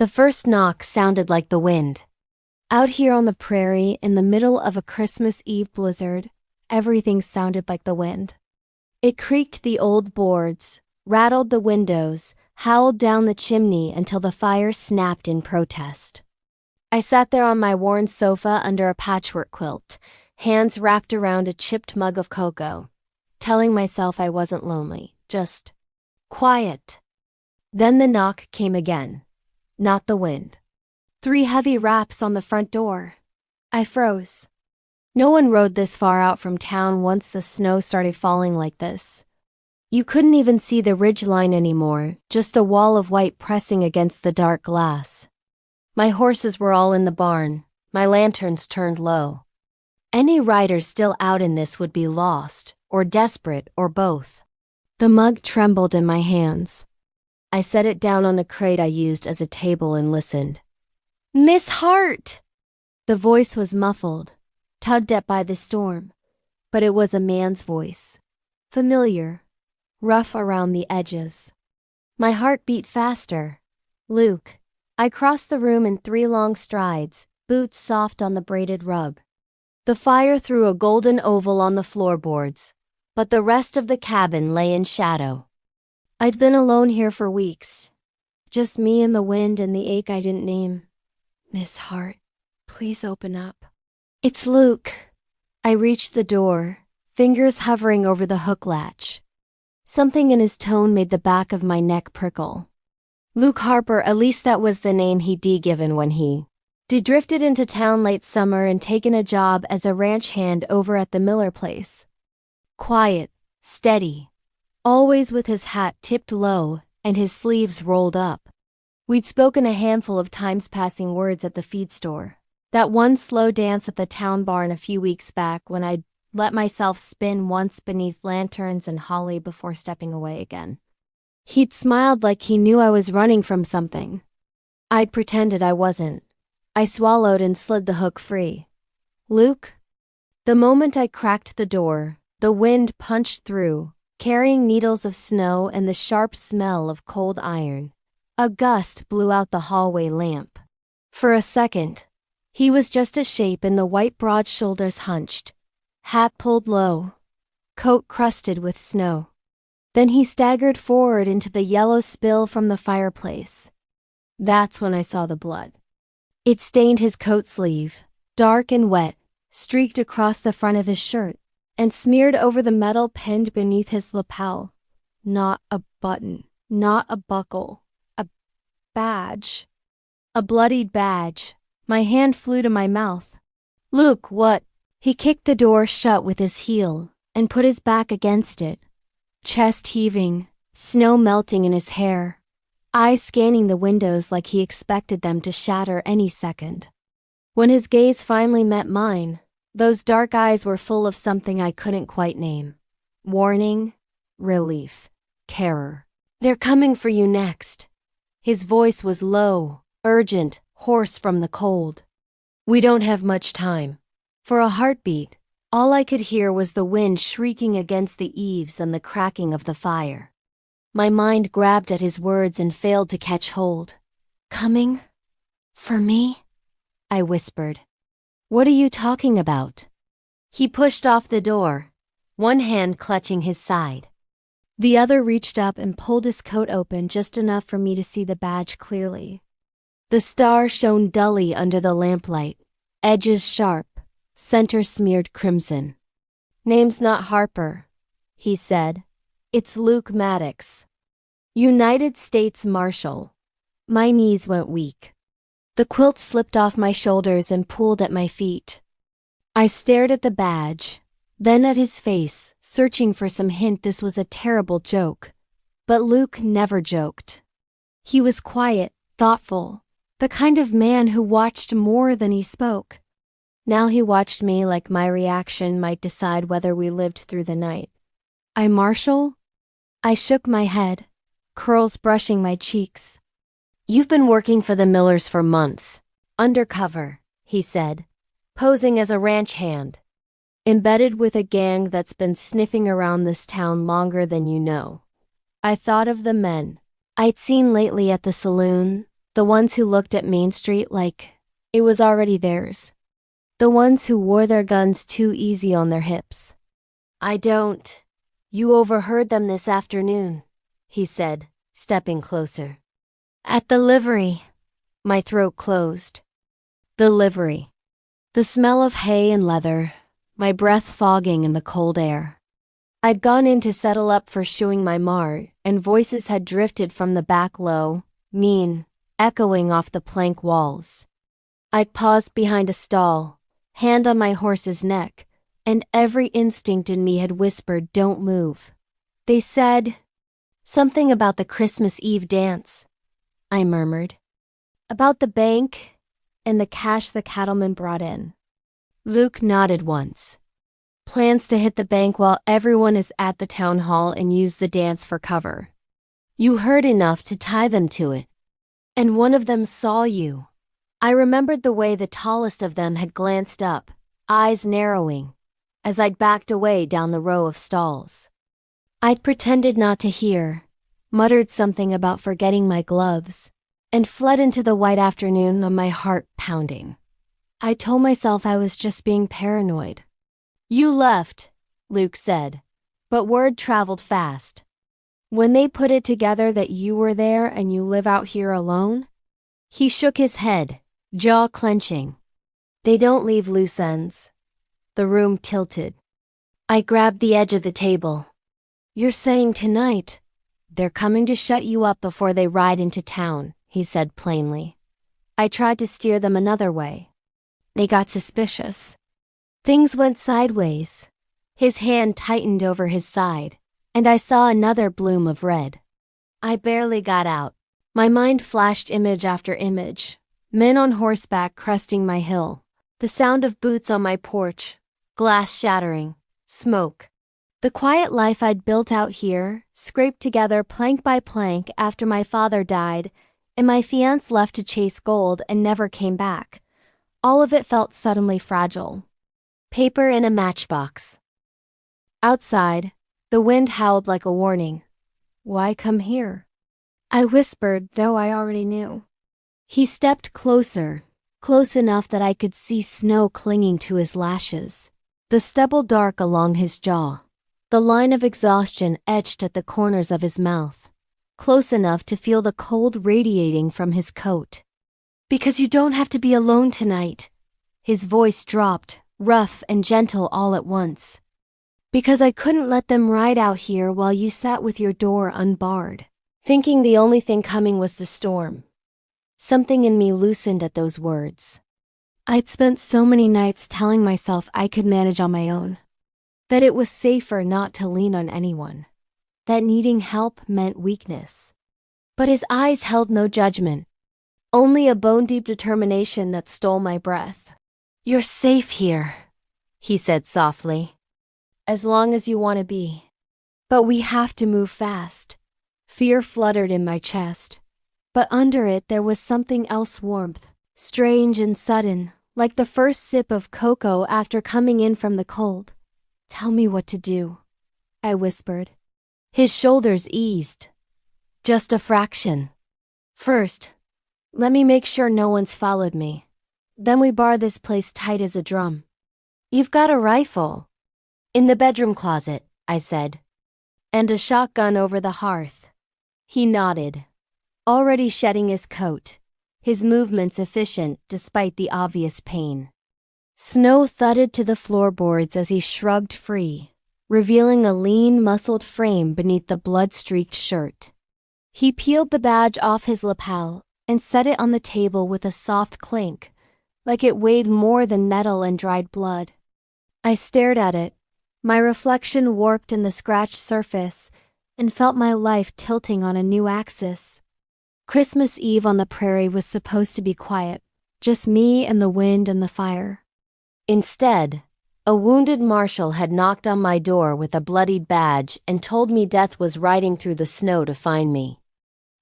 The first knock sounded like the wind. Out here on the prairie, in the middle of a Christmas Eve blizzard, everything sounded like the wind. It creaked the old boards, rattled the windows, howled down the chimney until the fire snapped in protest. I sat there on my worn sofa under a patchwork quilt, hands wrapped around a chipped mug of cocoa, telling myself I wasn't lonely, just quiet. Then the knock came again. Not the wind. 3 heavy raps on the front door. I froze. No one rode this far out from town once the snow started falling like this. You couldn't even see the ridge line anymore, just a wall of white pressing against the dark glass. My horses were all in the barn, my lanterns turned low. Any rider still out in this would be lost, or desperate, or both. The mug trembled in my hands. I set it down on the crate I used as a table and listened. "Miss Hart!" The voice was muffled, tugged at by the storm, but it was a man's voice. Familiar, rough around the edges. My heart beat faster. "Luke." I crossed the room in 3 long strides, boots soft on the braided rug. The fire threw a golden oval on the floorboards, but the rest of the cabin lay in shadow. I'd been alone here for weeks. Just me and the wind and the ache I didn't name. "Miss Hart, please open up." "It's Luke." I reached the door, fingers hovering over the hook latch. Something in his tone made the back of my neck prickle. Luke Harper, at least that was the name he'd given when he drifted into town late summer and taken a job as a ranch hand over at the Miller place. Quiet, steady, always with his hat tipped low and his sleeves rolled up. We'd spoken a handful of times, passing words at the feed store. That one slow dance at the town barn a few weeks back when I'd let myself spin once beneath lanterns and holly before stepping away again. He'd smiled like he knew I was running from something. I'd pretended I wasn't. I swallowed and slid the hook free. "Luke?" The moment I cracked the door, the wind punched through, carrying needles of snow and the sharp smell of cold iron. A gust blew out the hallway lamp. For a second, he was just a shape in the white broad shoulders hunched, hat pulled low, coat crusted with snow. Then he staggered forward into the yellow spill from the fireplace. That's when I saw the blood. It stained his coat sleeve, dark and wet, streaked across the front of his shirt, and smeared over the metal pinned beneath his lapel. Not a button, not a buckle, a badge. A bloodied badge. My hand flew to my mouth. "Luke, what?" He kicked the door shut with his heel and put his back against it. Chest heaving, snow melting in his hair, eyes scanning the windows like he expected them to shatter any second. When his gaze finally met mine, those dark eyes were full of something I couldn't quite name. Warning, relief, terror. "They're coming for you next." His voice was low, urgent, hoarse from the cold. "We don't have much time." For a heartbeat, all I could hear was the wind shrieking against the eaves and the cracking of the fire. My mind grabbed at his words and failed to catch hold. "Coming? For me?" I whispered. "What are you talking about?" He pushed off the door, one hand clutching his side. The other reached up and pulled his coat open just enough for me to see the badge clearly. The star shone dully under the lamplight, edges sharp, center smeared crimson. "Name's not Harper," he said. "It's Luke Maddox, United States Marshal." My knees went weak. The quilt slipped off my shoulders and pulled at my feet. I stared at the badge, then at his face, searching for some hint this was a terrible joke. But Luke never joked. He was quiet, thoughtful, the kind of man who watched more than he spoke. Now he watched me like my reaction might decide whether we lived through the night. "I marshal?" I shook my head, curls brushing my cheeks. "You've been working for the Millers for months. Undercover," he said, posing as a ranch hand. "Embedded with a gang that's been sniffing around this town longer than you know." I thought of the men I'd seen lately at the saloon, The ones who looked at Main Street like it was already theirs. The ones who wore their guns too easy on their hips. I don't. You overheard them this afternoon, he said, stepping closer. At the livery. My throat closed. The livery. The smell of hay and leather, my breath fogging in the cold air. I'd gone in to settle up for shoeing my mar, and voices had drifted from the back low, mean, echoing off the plank walls. I'd paused behind a stall, hand on my horse's neck, and every instinct in me had whispered, "Don't move." They said something about the Christmas Eve dance, I murmured. About the bank and the cash the cattleman brought in. Luke nodded once. Plans to hit the bank while everyone is at the town hall and use the dance for cover. You heard enough to tie them to it. And one of them saw you. I remembered the way the tallest of them had glanced up, eyes narrowing, as I'd backed away down the row of stalls. I'd pretended not to hear, muttered something about forgetting my gloves, and fled into the white afternoon on my heart pounding. I told myself I was just being paranoid. You left, Luke said, but word traveled fast. When they put it together that you were there and you live out here alone? He shook his head, jaw clenching. They don't leave loose ends. The room tilted. I grabbed the edge of the table. You're saying tonight, they're coming to shut you up before they ride into town, he said plainly. I tried to steer them another way. They got suspicious. Things went sideways. His hand tightened over his side, and I saw another bloom of red. I barely got out. My mind flashed image after image. Men on horseback cresting my hill. The sound of boots on my porch. Glass shattering. Smoke. The quiet life I'd built out here, scraped together plank by plank after my father died, and my fiancé left to chase gold and never came back. All of it felt suddenly fragile. Paper in a matchbox. Outside, the wind howled like a warning. Why come here? I whispered, though I already knew. He stepped closer, close enough that I could see snow clinging to his lashes, the stubble dark along his jaw, the line of exhaustion etched at the corners of his mouth, close enough to feel the cold radiating from his coat. Because you don't have to be alone tonight. His voice dropped, rough and gentle all at once. Because I couldn't let them ride out here while you sat with your door unbarred, thinking the only thing coming was the storm. Something in me loosened at those words. I'd spent so many nights telling myself I could manage on my own, that it was safer not to lean on anyone, that needing help meant weakness. But his eyes held no judgment, only a bone-deep determination that stole my breath. You're safe here, he said softly. As long as you want to be. But we have to move fast. Fear fluttered in my chest. But under it there was something else, warmth, strange and sudden, like the first sip of cocoa after coming in from the cold. Tell me what to do, I whispered. His shoulders eased. Just a fraction. First, let me make sure no one's followed me. Then we bar this place tight as a drum. You've got a rifle. In the bedroom closet, I said. And a shotgun over the hearth. He nodded, already shedding his coat, his movements efficient despite the obvious pain. Snow thudded to the floorboards as he shrugged free, revealing a lean, muscled frame beneath the blood-streaked shirt. He peeled the badge off his lapel and set it on the table with a soft clink, like it weighed more than metal and dried blood. I stared at it, my reflection warped in the scratched surface, and felt my life tilting on a new axis. Christmas Eve on the prairie was supposed to be quiet, just me and the wind and the fire. Instead, a wounded marshal had knocked on my door with a bloodied badge and told me death was riding through the snow to find me.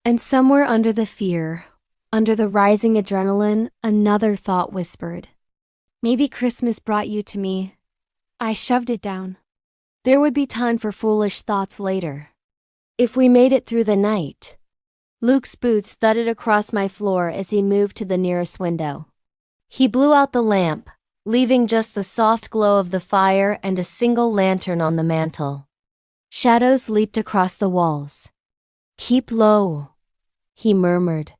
And somewhere under the fear, under the rising adrenaline, another thought whispered. Maybe Christmas brought you to me. I shoved it down. There would be time for foolish thoughts later. If we made it through the night. Luke's boots thudded across my floor as he moved to the nearest window. He blew out the lamp, leaving just the soft glow of the fire and a single lantern on the mantel. Shadows leaped across the walls. "Keep low," he murmured.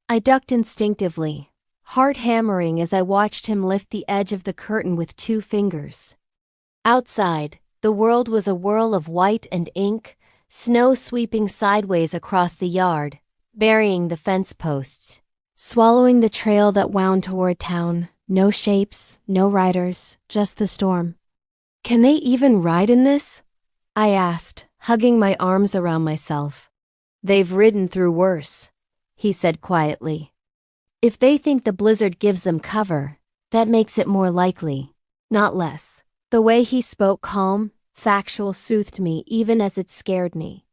I ducked instinctively, heart hammering as I watched him lift the edge of the curtain with 2 fingers. Outside, the world was a whirl of white and ink, snow sweeping sideways across the yard, burying the fence posts, swallowing the trail that wound toward town. No shapes, no riders, just the storm. "Can they even ride in this?" I asked, hugging my arms around myself. "They've ridden through worse," he said quietly. "If they think the blizzard gives them cover, that makes it more likely, not less." The way he spoke calm, factual soothed me even as it scared me.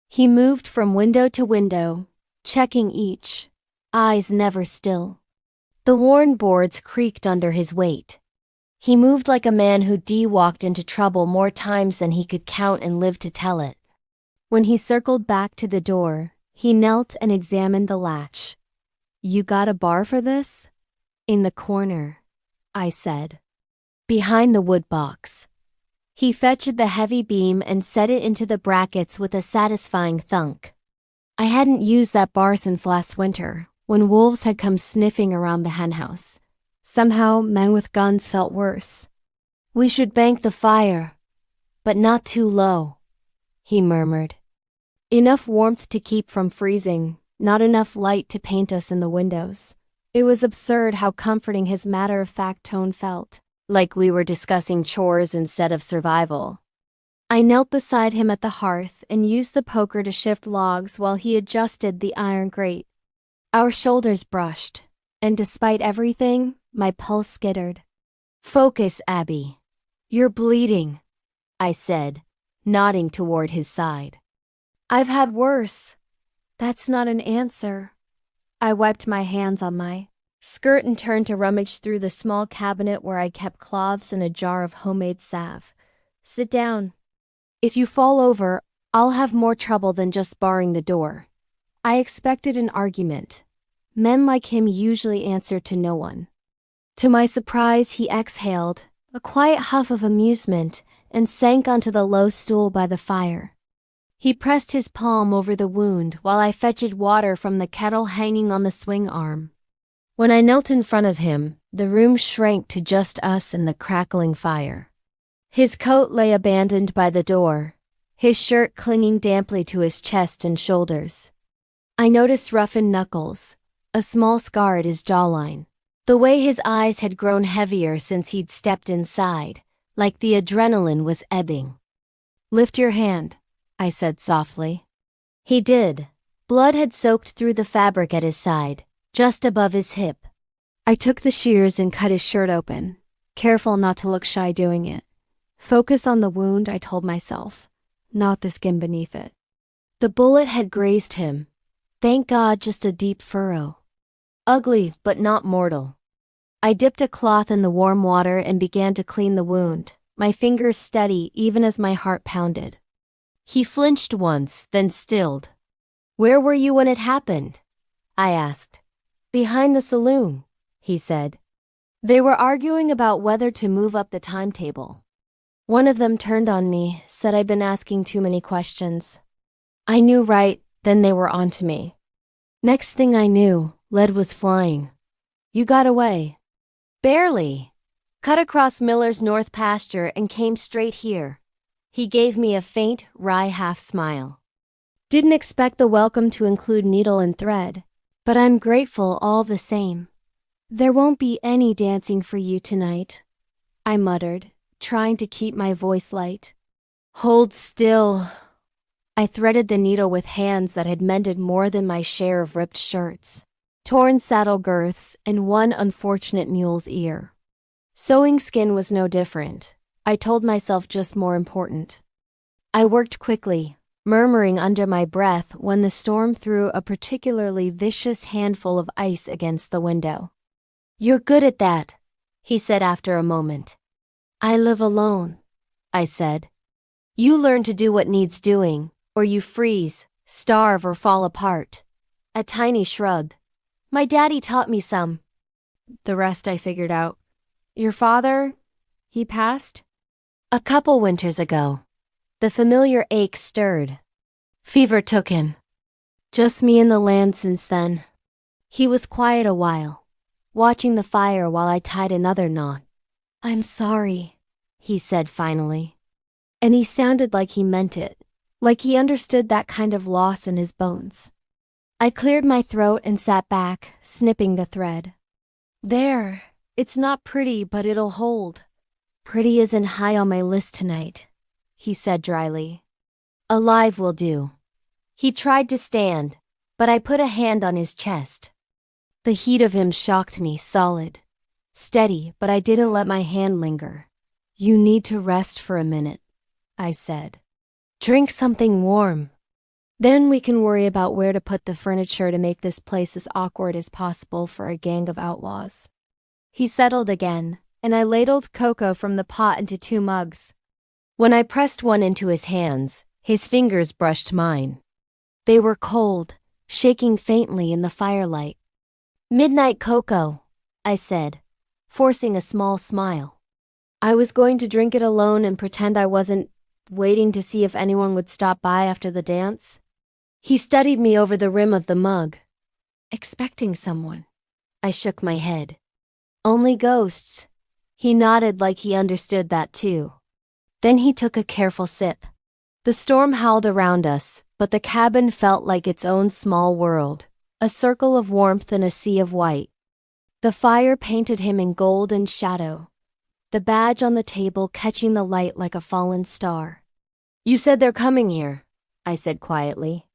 He moved from window to window, checking each, eyes never still. The worn boards creaked under his weight. He moved like a man who walked into trouble more times than he could count and lived to tell it. When he circled back to the door, he knelt and examined the latch. "You got a bar for this?" "In the corner," I said. "Behind the wood box." He fetched the heavy beam and set it into the brackets with a satisfying thunk. I hadn't used that bar since last winter, when wolves had come sniffing around the henhouse. Somehow, men with guns felt worse. "We should bank the fire, but not too low," he murmured. Enough warmth to keep from freezing, not enough light to paint us in the windows. It was absurd how comforting his matter-of-fact tone felt, like we were discussing chores instead of survival. I knelt beside him at the hearth and used the poker to shift logs while he adjusted the iron grate. Our shoulders brushed, and despite everything, my pulse skittered. "Focus, Abby. You're bleeding," I said, nodding toward his side. "I've had worse." "That's not an answer." I wiped my hands on my skirt and turned to rummage through the small cabinet where I kept cloths and a jar of homemade salve. "Sit down. If you fall over, I'll have more trouble than just barring the door." I expected an argument. Men like him usually answer to no one. To my surprise, he exhaled, a quiet huff of amusement, and sank onto the low stool by the fire. He pressed his palm over the wound while I fetched water from the kettle hanging on the swing arm. When I knelt in front of him, the room shrank to just us and the crackling fire. His coat lay abandoned by the door, his shirt clinging damply to his chest and shoulders. I noticed roughened knuckles, a small scar at his jawline. The way his eyes had grown heavier since he'd stepped inside, like the adrenaline was ebbing. "Lift your hand," I said softly. He did. Blood had soaked through the fabric at his side, just above his hip. I took the shears and cut his shirt open, careful not to look shy doing it. Focus on the wound, I told myself, not the skin beneath it. The bullet had grazed him. Thank God, just a deep furrow. Ugly, but not mortal. I dipped a cloth in the warm water and began to clean the wound, my fingers steady even as my heart pounded. He flinched once, then stilled. "Where were you when it happened?" I asked. "Behind the saloon," he said. They were arguing about whether to move up the timetable. One of them turned on me, said I'd been asking too many questions. I knew right then they were on to me. Next thing I knew, lead was flying. "You got away." "Barely. Cut across Miller's north pasture and came straight here." He gave me a faint, wry half-smile. Didn't expect the welcome to include needle and thread, but I'm grateful all the same. "There won't be any dancing for you tonight," I muttered, trying to keep my voice light. "Hold still." I threaded the needle with hands that had mended more than my share of ripped shirts, torn saddle girths, and one unfortunate mule's ear. Sewing skin was no different. I told myself, just more important. I worked quickly, murmuring under my breath when the storm threw a particularly vicious handful of ice against the window. "You're good at that," he said after a moment. "I live alone," I said. "You learn to do what needs doing, or you freeze, starve, or fall apart." A tiny shrug. My daddy taught me some. The rest I figured out. Your father? He passed? A couple winters ago. The familiar ache stirred. Fever took him. Just me and the land since then. He was quiet a while, watching the fire while I tied another knot. I'm sorry, he said finally. And he sounded like he meant it, like he understood that kind of loss in his bones. I cleared my throat and sat back, snipping the thread. There, it's not pretty, but it'll hold. Pretty isn't high on my list tonight, he said dryly. Alive will do. He tried to stand, but I put a hand on his chest. The heat of him shocked me, solid. Steady, but I didn't let my hand linger. You need to rest for a minute, I said. Drink something warm. Then we can worry about where to put the furniture to make this place as awkward as possible for a gang of outlaws. He settled again, and I ladled cocoa from the pot into 2 mugs. When I pressed one into his hands, his fingers brushed mine. They were cold, shaking faintly in the firelight. Midnight cocoa, I said, forcing a small smile. I was going to drink it alone and pretend I wasn't waiting to see if anyone would stop by after the dance. He studied me over the rim of the mug. Expecting someone. I shook my head. Only ghosts. He nodded like he understood that too. Then he took a careful sip. The storm howled around us, but the cabin felt like its own small world, a circle of warmth in a sea of white. The fire painted him in gold and shadow, the badge on the table catching the light like a fallen star. You said they're coming here, I said quietly.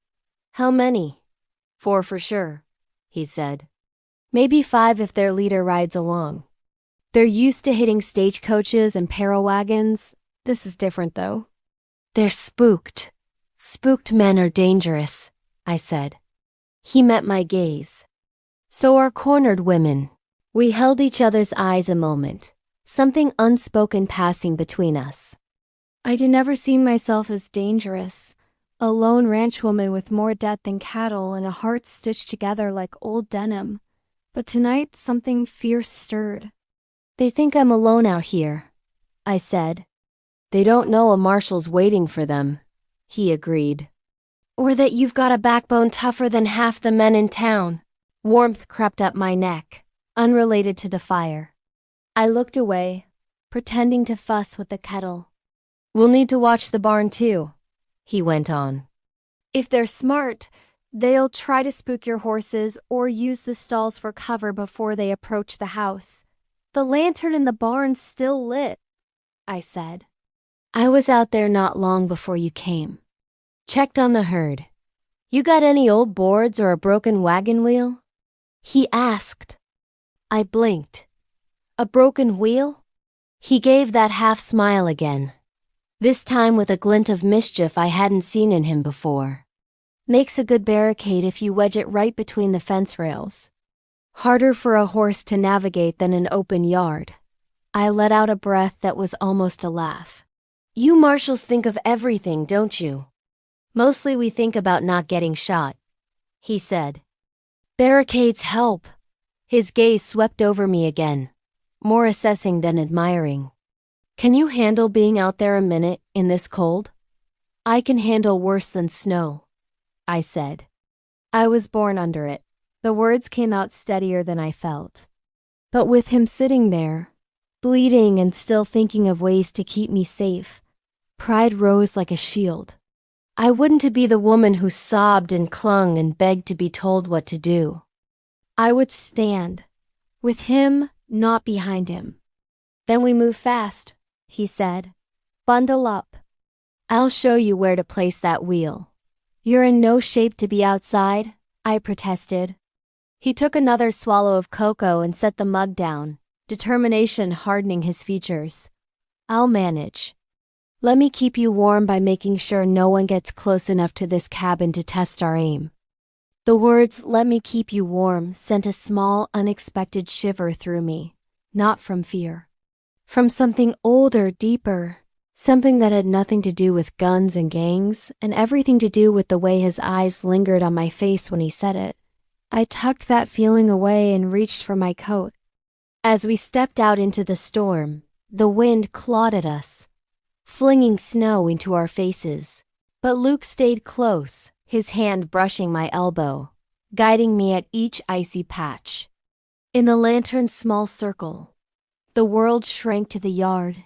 How many? 4 for sure, he said. Maybe 5 if their leader rides along. They're used to hitting stagecoaches and parawagons. This is different though. They're spooked. Spooked men are dangerous, I said. He met my gaze. So are cornered women. We held each other's eyes a moment, something unspoken passing between us. I'd never seen myself as dangerous, a lone ranch woman with more debt than cattle and a heart stitched together like old denim. But tonight something fierce stirred. They think I'm alone out here, I said. They don't know a marshal's waiting for them, he agreed. Or that you've got a backbone tougher than half the men in town. Warmth crept up my neck, unrelated to the fire. I looked away, pretending to fuss with the kettle. We'll need to watch the barn too, he went on. If they're smart, they'll try to spook your horses or use the stalls for cover before they approach the house. The lantern in the barn's still lit, I said. I was out there not long before you came. Checked on the herd. You got any old boards or a broken wagon wheel? He asked. I blinked. A broken wheel? He gave that half smile again. This time with a glint of mischief I hadn't seen in him before. Makes a good barricade if you wedge it right between the fence rails. Harder for a horse to navigate than an open yard. I let out a breath that was almost a laugh. You marshals think of everything, don't you? Mostly we think about not getting shot, he said. Barricades help. His gaze swept over me again, more assessing than admiring. Can you handle being out there a minute in this cold? I can handle worse than snow, I said. I was born under it. The words came out steadier than I felt. But with him sitting there, bleeding and still thinking of ways to keep me safe, pride rose like a shield. I wouldn't be the woman who sobbed and clung and begged to be told what to do. I would stand, with him, not behind him. Then we move fast, he said. Bundle up. I'll show you where to place that wheel. You're in no shape to be outside, I protested. He took another swallow of cocoa and set the mug down, determination hardening his features. I'll manage. Let me keep you warm by making sure no one gets close enough to this cabin to test our aim. The words, let me keep you warm, sent a small, unexpected shiver through me, not from fear. From something older, deeper, something that had nothing to do with guns and gangs, and everything to do with the way his eyes lingered on my face when he said it. I tucked that feeling away and reached for my coat. As we stepped out into the storm, the wind clawed at us, flinging snow into our faces. But Luke stayed close, his hand brushing my elbow, guiding me at each icy patch. In the lantern's small circle, the world shrank to the yard,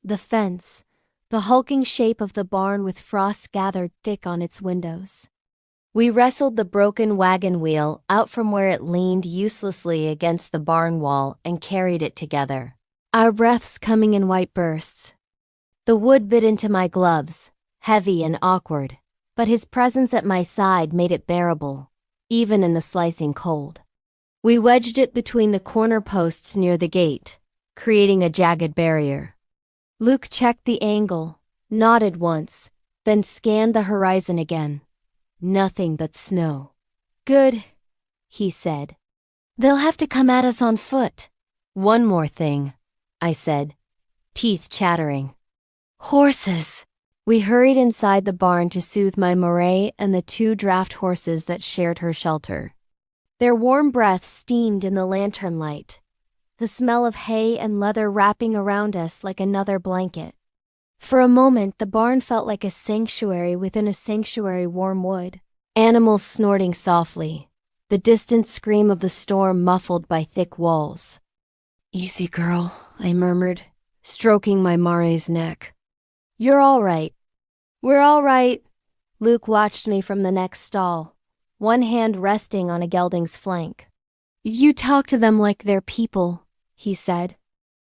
the fence, the hulking shape of the barn with frost gathered thick on its windows. We wrestled the broken wagon wheel out from where it leaned uselessly against the barn wall and carried it together, our breaths coming in white bursts. The wood bit into my gloves, heavy and awkward, but his presence at my side made it bearable, even in the slicing cold. We wedged it between the corner posts near the gate, creating a jagged barrier. Luke checked the angle, nodded once, then scanned the horizon again. Nothing but snow. Good, he said. They'll have to come at us on foot. One more thing, I said, teeth chattering. Horses. We hurried inside the barn to soothe my Moray and the 2 draft horses that shared her shelter. Their warm breath steamed in the lantern light, the smell of hay and leather wrapping around us like another blanket. For a moment, the barn felt like a sanctuary within a sanctuary warm wood. Animals snorting softly, the distant scream of the storm muffled by thick walls. Easy, girl, I murmured, stroking my Mare's neck. You're all right. We're all right. Luke watched me from the next stall, one hand resting on a gelding's flank. You talk to them like they're people, he said.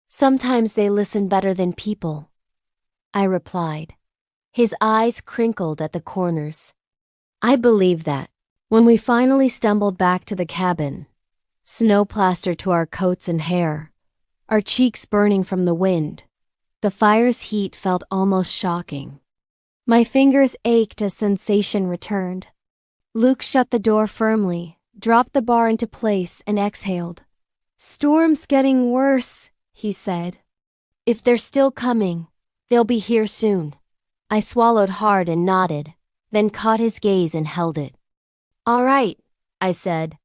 Sometimes they listen better than people, I replied. His eyes crinkled at the corners. I believe that. When we finally stumbled back to the cabin, snow plastered to our coats and hair, our cheeks burning from the wind, the fire's heat felt almost shocking. My fingers ached as sensation returned. Luke shut the door firmly, dropped the bar into place, and exhaled. Storm's getting worse, he said. If they're still coming, they'll be here soon. I swallowed hard and nodded, then caught his gaze and held it. All right, I said.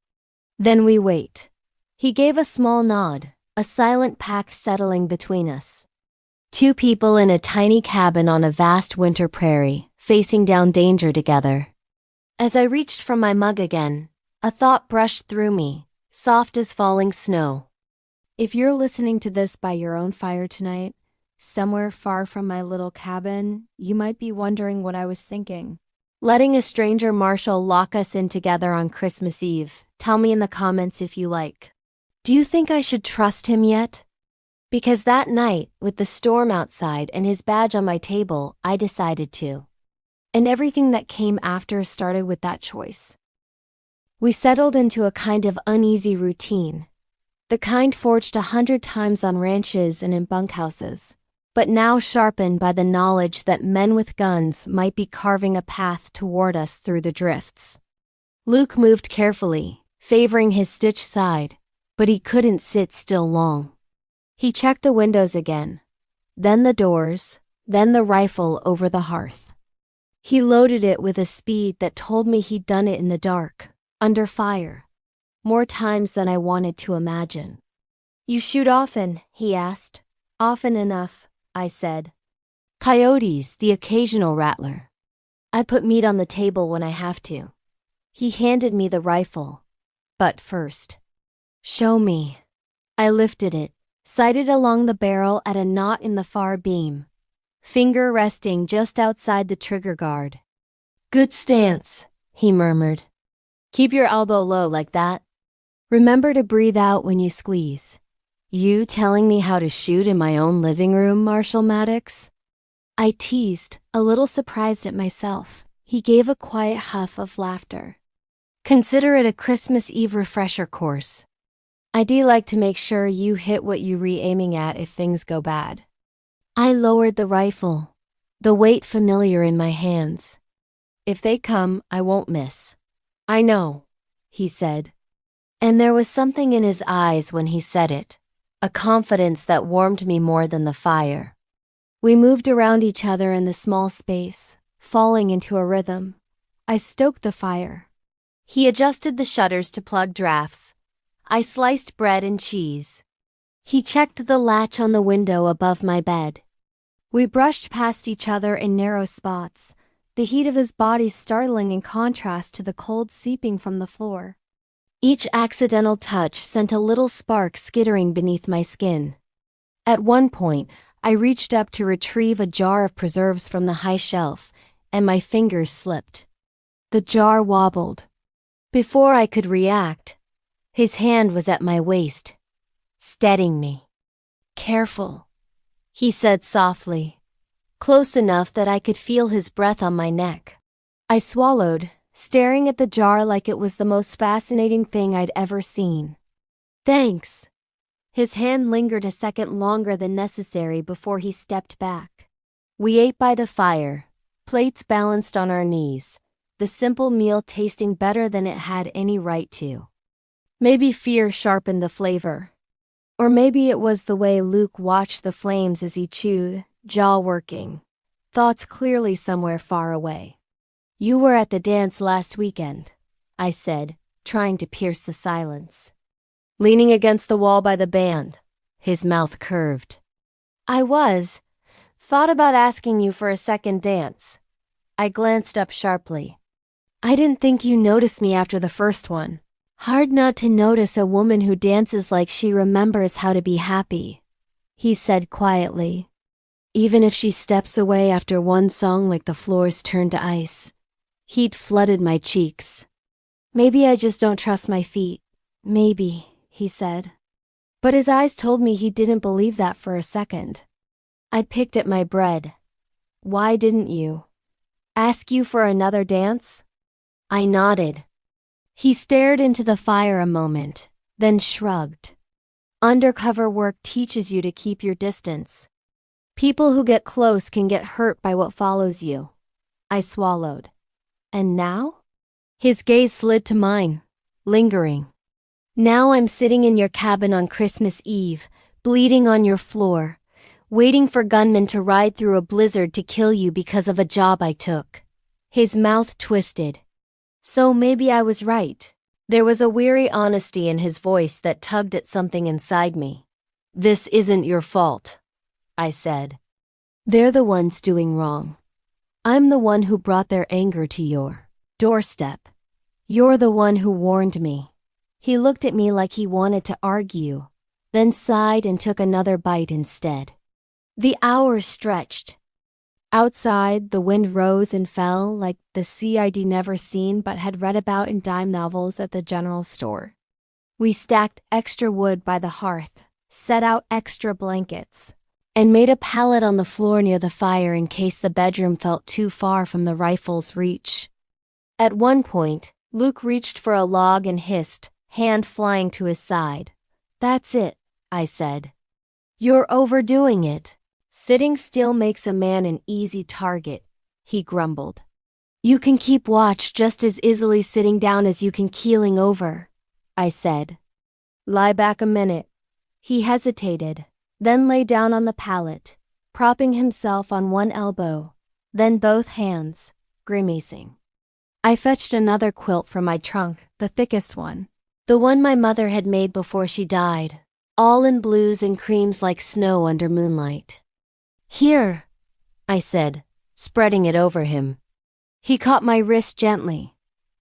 Then we wait. He gave a small nod, a silent pact settling between us. 2 people in a tiny cabin on a vast winter prairie, facing down danger together. As I reached for my mug again, a thought brushed through me, soft as falling snow. If you're listening to this by your own fire tonight, somewhere far from my little cabin, you might be wondering what I was thinking. Letting a stranger marshal lock us in together on Christmas Eve. Tell me in the comments if you like. Do you think I should trust him yet? Because that night, with the storm outside and his badge on my table, I decided to. And everything that came after started with that choice. We settled into a kind of uneasy routine, the kind forged 100 times on ranches and in bunkhouses, but now sharpened by the knowledge that men with guns might be carving a path toward us through the drifts. Luke moved carefully, favoring his stitched side, but he couldn't sit still long. He checked the windows again, then the doors, then the rifle over the hearth. He loaded it with a speed that told me he'd done it in the dark, under fire, more times than I wanted to imagine. You shoot often, he asked. Often enough, I said. Coyotes, the occasional rattler. I put meat on the table when I have to. He handed me the rifle. But first. Show me. I lifted it, sighted along the barrel at a knot in the far beam, finger resting just outside the trigger guard. Good stance, he murmured. Keep your elbow low like that. Remember to breathe out when you squeeze. You telling me how to shoot in my own living room, Marshal Maddox? I teased, a little surprised at myself. He gave a quiet huff of laughter. Consider it a Christmas Eve refresher course. I do like to make sure you hit what you re-aiming at if things go bad. I lowered the rifle, the weight familiar in my hands. If they come, I won't miss. I know, he said. And there was something in his eyes when he said it, a confidence that warmed me more than the fire. We moved around each other in the small space, falling into a rhythm. I stoked the fire. He adjusted the shutters to plug drafts. I sliced bread and cheese. He checked the latch on the window above my bed. We brushed past each other in narrow spots, the heat of his body startling in contrast to the cold seeping from the floor. Each accidental touch sent a little spark skittering beneath my skin. At one point, I reached up to retrieve a jar of preserves from the high shelf, and my fingers slipped. The jar wobbled. Before I could react, his hand was at my waist, steadying me. "Careful," he said softly, close enough that I could feel his breath on my neck. I swallowed, staring at the jar like it was the most fascinating thing I'd ever seen. "Thanks." His hand lingered a second longer than necessary before he stepped back. We ate by the fire, plates balanced on our knees, the simple meal tasting better than it had any right to. Maybe fear sharpened the flavor. Or maybe it was the way Luke watched the flames as he chewed, jaw working, thoughts clearly somewhere far away. "You were at the dance last weekend," I said, trying to pierce the silence. Leaning against the wall by the band, his mouth curved. "I was. Thought about asking you for a second dance." I glanced up sharply. "I didn't think you noticed me after the first one." "Hard not to notice a woman who dances like she remembers how to be happy," he said quietly. "Even if she steps away after one song like the floors turn to ice." Heat flooded my cheeks. "Maybe I just don't trust my feet. Maybe," he said. But his eyes told me he didn't believe that for a second. I picked at my bread. "Why didn't you? Ask you for another dance?" I nodded. He stared into the fire a moment, then shrugged. "Undercover work teaches you to keep your distance. People who get close can get hurt by what follows you." I swallowed. "And now?" His gaze slid to mine, lingering. "Now I'm sitting in your cabin on Christmas Eve, bleeding on your floor, waiting for gunmen to ride through a blizzard to kill you because of a job I took." His mouth twisted. So maybe I was right. There was a weary honesty in his voice that tugged at something inside me. "This isn't your fault," I said. "They're the ones doing wrong. I'm the one who brought their anger to your doorstep. You're the one who warned me." He looked at me like he wanted to argue, then sighed and took another bite instead. The hours stretched. Outside, the wind rose and fell like the sea I'd never seen but had read about in dime novels at the general store. We stacked extra wood by the hearth, set out extra blankets, and made a pallet on the floor near the fire in case the bedroom felt too far from the rifle's reach. At one point, Luke reached for a log and hissed, hand flying to his side. "That's it," I said. "You're overdoing it. Sitting still makes a man an easy target," he grumbled. "You can keep watch just as easily sitting down as you can keeling over," I said. "Lie back a minute." He hesitated, then lay down on the pallet, propping himself on one elbow, then both hands, grimacing. I fetched another quilt from my trunk, the thickest one, the one my mother had made before she died, all in blues and creams like snow under moonlight. "Here," I said, spreading it over him. He caught my wrist gently.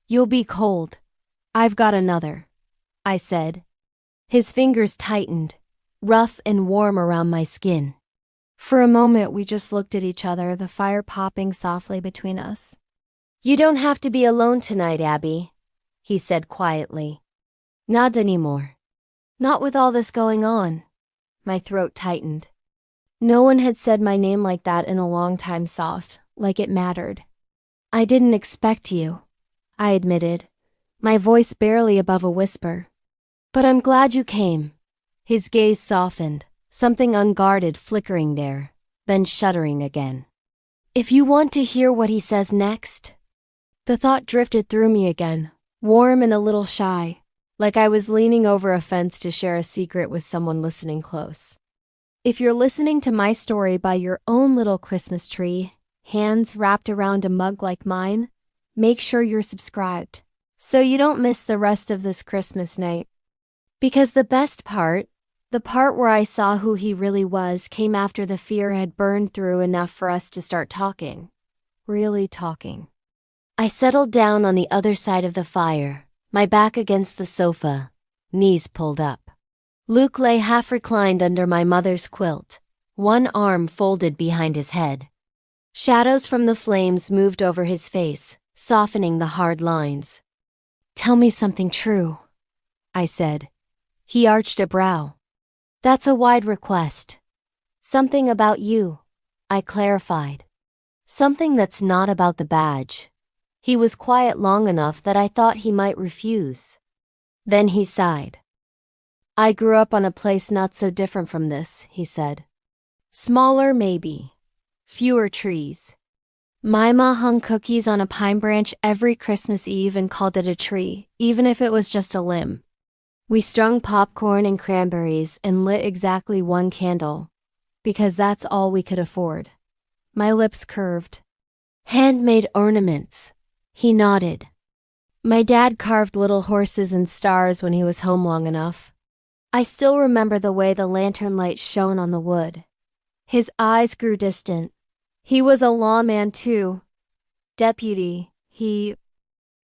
"You'll be cold. I've got another," I said. His fingers tightened, rough and warm around my skin. For a moment we just looked at each other, the fire popping softly between us. "You don't have to be alone tonight, Abby," he said quietly. "Not anymore. Not with all this going on." My throat tightened. No one had said my name like that in a long time, soft, like it mattered. "I didn't expect you," I admitted, my voice barely above a whisper. "But I'm glad you came." His gaze softened, something unguarded flickering there, then shuddering again. "If you want to hear what he says next." The thought drifted through me again, warm and a little shy, like I was leaning over a fence to share a secret with someone listening close. If you're listening to my story by your own little Christmas tree, hands wrapped around a mug like mine, make sure you're subscribed. so you don't miss the rest of this Christmas night. Because the best part, the part where I saw who he really was, came after the fear had burned through enough for us to start talking. Really talking. I settled down on the other side of the fire, my back against the sofa, knees pulled up. Luke lay half reclined under my mother's quilt, one arm folded behind his head. Shadows from the flames moved over his face, softening the hard lines. "Tell me something true," I said. He arched a brow. "That's a wide request." "Something about you," I clarified. "Something that's not about the badge." He was quiet long enough that I thought he might refuse. Then he sighed. "I grew up on a place not so different from this," he said. "Smaller, maybe. Fewer trees. My ma hung cookies on a pine branch every Christmas Eve and called it a tree, even if it was just a limb. We strung popcorn and cranberries and lit exactly one candle, because that's all we could afford." My lips curved. "Handmade ornaments." He nodded. "My dad carved little horses and stars when he was home long enough. I still remember the way the lantern light shone on the wood." His eyes grew distant. "He was a lawman too. Deputy. He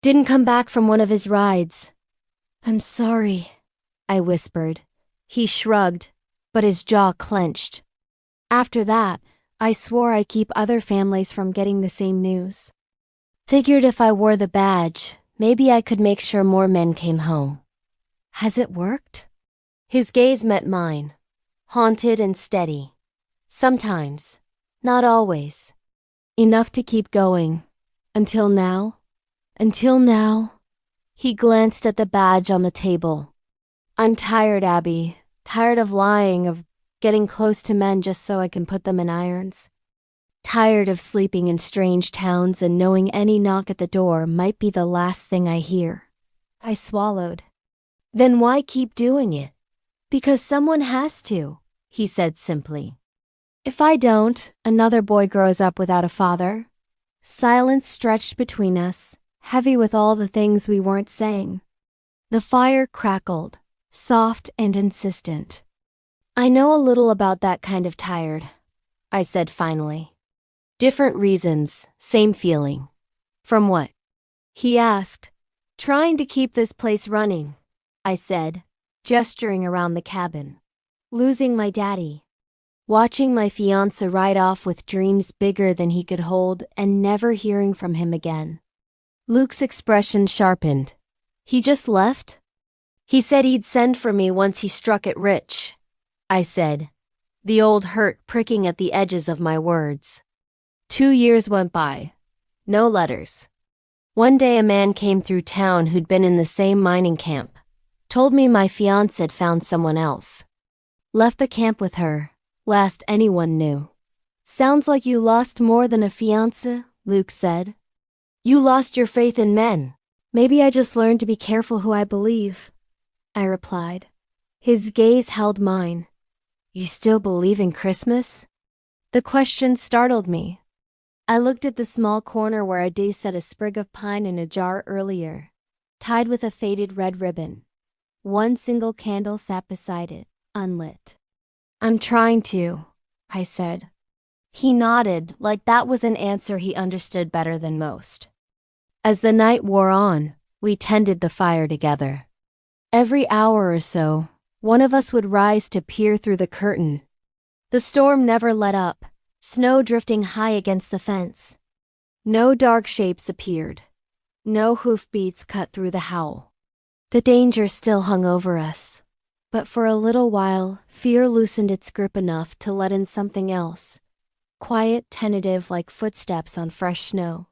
didn't come back from one of his rides." "I'm sorry," I whispered. He shrugged, but his jaw clenched. After that, I swore I'd keep other families from getting the same news. Figured if I wore the badge, maybe I could make sure more men came home. "Has it worked?" His gaze met mine, haunted and steady. "Sometimes, not always. Enough to keep going. Until now." "Until now." He glanced at the badge on the table. "I'm tired, Abby. Tired of lying, of getting close to men just so I can put them in irons. Tired of sleeping in strange towns and knowing any knock at the door might be the last thing I hear." I swallowed. "Then why keep doing it?" "Because someone has to," he said simply. "If I don't, another boy grows up without a father." Silence stretched between us, heavy with all the things we weren't saying. The fire crackled, soft and insistent. "I know a little about that kind of tired," I said finally. "Different reasons, same feeling." "From what?" he asked. "Trying to keep this place running," I said, gesturing around the cabin. "Losing my daddy. Watching my fiancé ride off with dreams bigger than he could hold and never hearing from him again." Luke's expression sharpened. "He just left?" "He said he'd send for me once he struck it rich," I said, the old hurt pricking at the edges of my words. 2 years went by. No letters. One day a man came through town who'd been in the same mining camp. Told me my fiancé had found someone else. Left the camp with her, last anyone knew. "Sounds like you lost more than a fiancé," Luke said. "You lost your faith in men." "Maybe I just learned to be careful who I believe," I replied. His gaze held mine. "You still believe in Christmas?" The question startled me. I looked at the small corner where I'd set a sprig of pine in a jar earlier, tied with a faded red ribbon. One single candle sat beside it, unlit. "I'm trying to," I said. He nodded, like that was an answer he understood better than most. As the night wore on, we tended the fire together. Every hour or so, one of us would rise to peer through the curtain. The storm never let up, snow drifting high against the fence. No dark shapes appeared. No hoofbeats cut through the howl. The danger still hung over us. But for a little while, fear loosened its grip enough to let in something else. Quiet, tentative, like footsteps on fresh snow.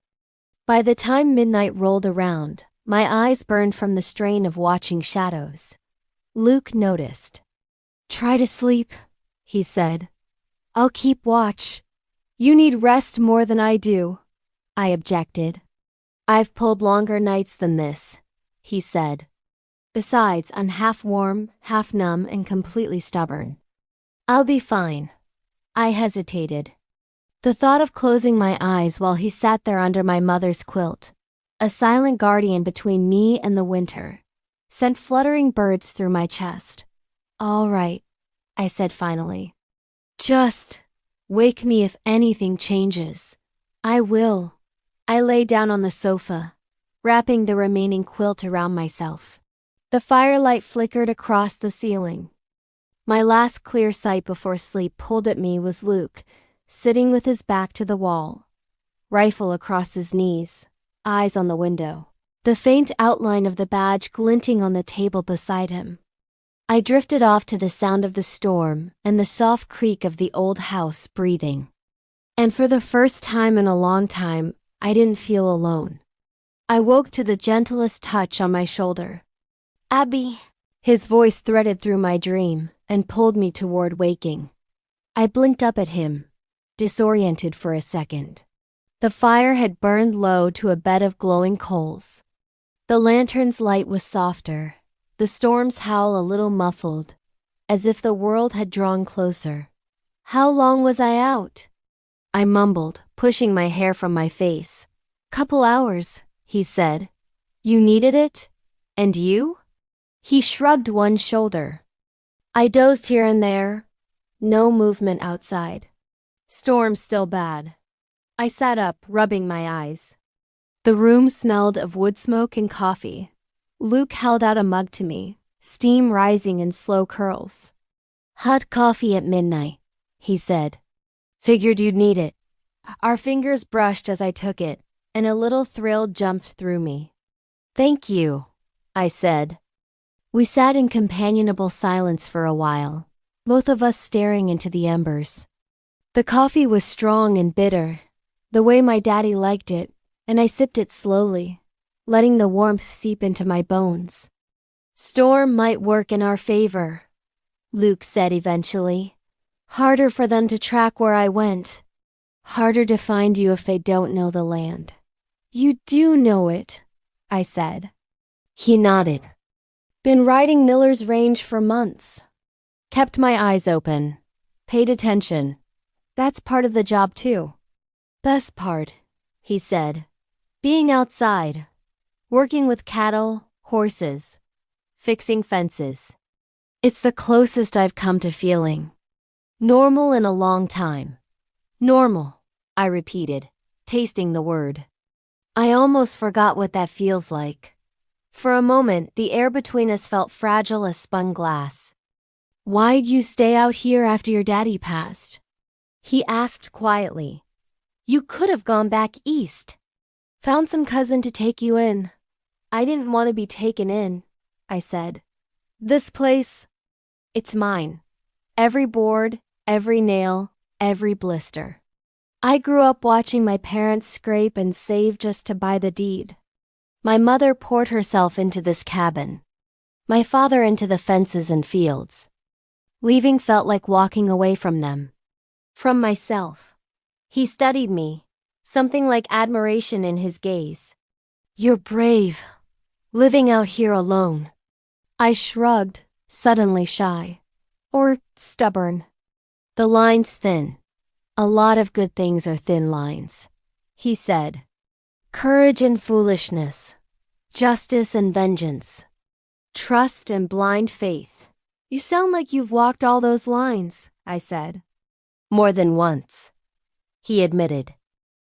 By the time midnight rolled around, my eyes burned from the strain of watching shadows. Luke noticed. "Try to sleep," he said. "I'll keep watch." "You need rest more than I do," I objected. "I've pulled longer nights than this," he said. "Besides, I'm half warm, half numb, and completely stubborn." "I'll be fine." I hesitated. The thought of closing my eyes while he sat there under my mother's quilt, a silent guardian between me and the winter, sent fluttering birds through my chest. "All right," I said finally. "Just wake me if anything changes." "I will." I lay down on the sofa, wrapping the remaining quilt around myself. The firelight flickered across the ceiling. My last clear sight before sleep pulled at me was Luke, sitting with his back to the wall, rifle across his knees, eyes on the window, the faint outline of the badge glinting on the table beside him. I drifted off to the sound of the storm and the soft creak of the old house breathing. And for the first time in a long time, I didn't feel alone. I woke to the gentlest touch on my shoulder. "Abby." His voice threaded through my dream and pulled me toward waking. I blinked up at him, disoriented for a second. The fire had burned low to a bed of glowing coals. The lantern's light was softer, the storm's howl a little muffled, as if the world had drawn closer. "How long was I out?" I mumbled, pushing my hair from my face. "Couple hours," he said. "You needed it? And you?" He shrugged one shoulder. "I dozed here and there. No movement outside. Storm still bad." I sat up, rubbing my eyes. The room smelled of wood smoke and coffee. Luke held out a mug to me, steam rising in slow curls. "Hot coffee at midnight," he said. "Figured you'd need it." Our fingers brushed as I took it, and a little thrill jumped through me. "Thank you," I said. We sat in companionable silence for a while, both of us staring into the embers. The coffee was strong and bitter, the way my daddy liked it, and I sipped it slowly, letting the warmth seep into my bones. "Storm might work in our favor," Luke said eventually. "Harder for them to track where I went. Harder to find you if they don't know the land." "You do know it," I said. He nodded. "Been riding Miller's Range for months." Kept my eyes open. Paid attention. "That's part of the job too." "Best part," he said. "Being outside. Working with cattle, horses. Fixing fences. It's the closest I've come to feeling normal in a long time." "Normal," I repeated, tasting the word. I almost forgot what that feels like. For a moment, the air between us felt fragile as spun glass. "Why'd you stay out here after your daddy passed?" he asked quietly. "You could have gone back east." "Found some cousin to take you in." "I didn't want to be taken in," I said. "This place, it's mine. Every board, every nail, every blister. I grew up watching my parents scrape and save just to buy the deed. My mother poured herself into this cabin. My father into the fences and fields. Leaving felt like walking away from them. From myself." He studied me, something like admiration in his gaze. "You're brave, living out here alone." I shrugged, suddenly shy. "Or stubborn." "The line's thin. A lot of good things are thin lines," he said. "Courage and foolishness. Justice and vengeance. Trust and blind faith." "You sound like you've walked all those lines," I said. "More than once," he admitted.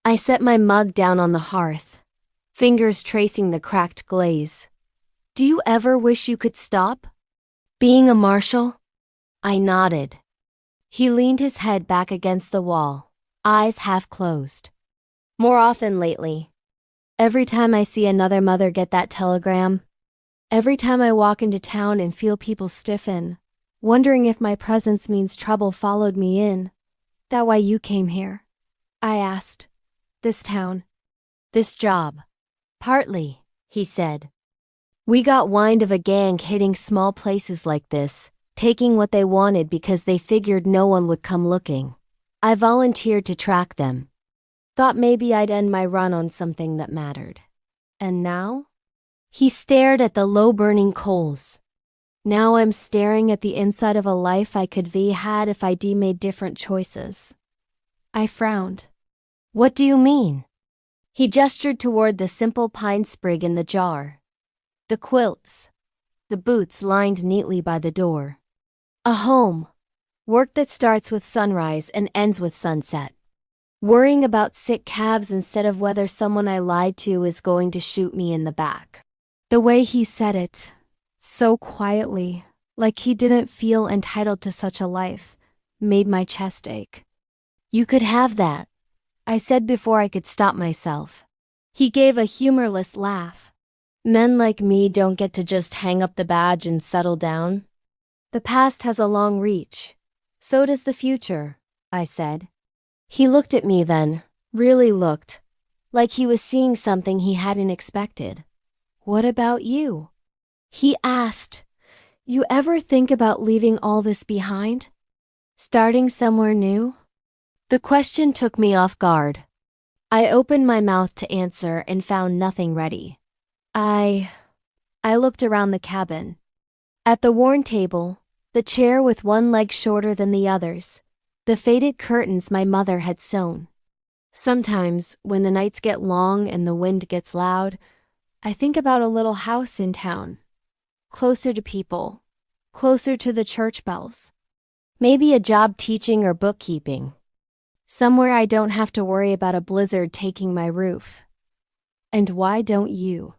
I set my mug down on the hearth, fingers tracing the cracked glaze. "Do you ever wish you could stop being a marshal?" I nodded. He leaned his head back against the wall, eyes half closed. "More often lately. Every time I see another mother get that telegram, every time I walk into town and feel people stiffen, wondering if my presence means trouble followed me in. That why you came here?" I asked. "This town, this job." "Partly," he said. "We got wind of a gang hitting small places like this, taking what they wanted because they figured no one would come looking. I volunteered to track them. Thought maybe I'd end my run on something that mattered. And now?" He stared at the low-burning coals. "Now I'm staring at the inside of a life I could be had if I'd made different choices." I frowned. "What do you mean?" He gestured toward the simple pine sprig in the jar, the quilts, the boots lined neatly by the door. A home. Work that starts with sunrise and ends with sunset. Worrying about sick calves instead of whether someone I lied to is going to shoot me in the back. The way he said it, so quietly, like he didn't feel entitled to such a life, made my chest ache. You could have that, I said before I could stop myself. He gave a humorless laugh. Men like me don't get to just hang up the badge and settle down. The past has a long reach. So does the future, I said. He looked at me then, really looked, like he was seeing something he hadn't expected. What about you? He asked. You ever think about leaving all this behind? Starting somewhere new? The question took me off guard. I opened my mouth to answer and found nothing ready. I looked around the cabin. At the worn table, the chair with one leg shorter than the others, the faded curtains my mother had sewn. Sometimes, when the nights get long and the wind gets loud, I think about a little house in town. Closer to people, closer to the church bells. Maybe a job teaching or bookkeeping. Somewhere I don't have to worry about a blizzard taking my roof. And why don't you?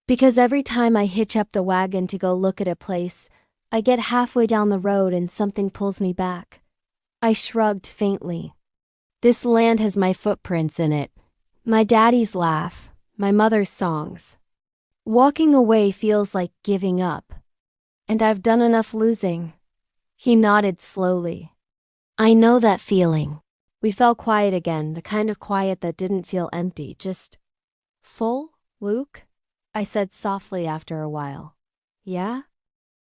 Because every time I hitch up the wagon to go look at a place, I get halfway down the road and something pulls me back. I shrugged faintly. This land has my footprints in it. My daddy's laugh, my mother's songs. Walking away feels like giving up. And I've done enough losing. He nodded slowly. I know that feeling. We fell quiet again, the kind of quiet that didn't feel empty, just full, Luke? I said softly after a while. Yeah?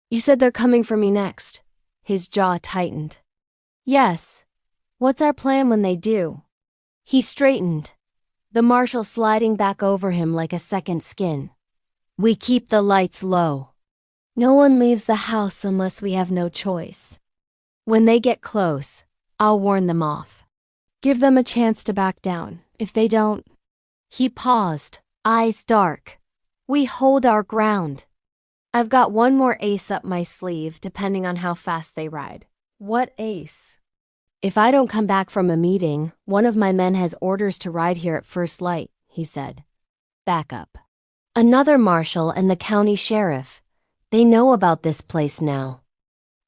You said they're coming for me next. His jaw tightened. Yes. What's our plan when they do? He straightened, the marshal sliding back over him like a second skin. We keep the lights low. No one leaves the house unless we have no choice. When they get close, I'll warn them off. Give them a chance to back down. If they don't... He paused, eyes dark. We hold our ground. I've got one more ace up my sleeve, depending on how fast they ride. What ace? If I don't come back from a meeting, one of my men has orders to ride here at first light, he said. Back up. Another marshal and the county sheriff. They know about this place now.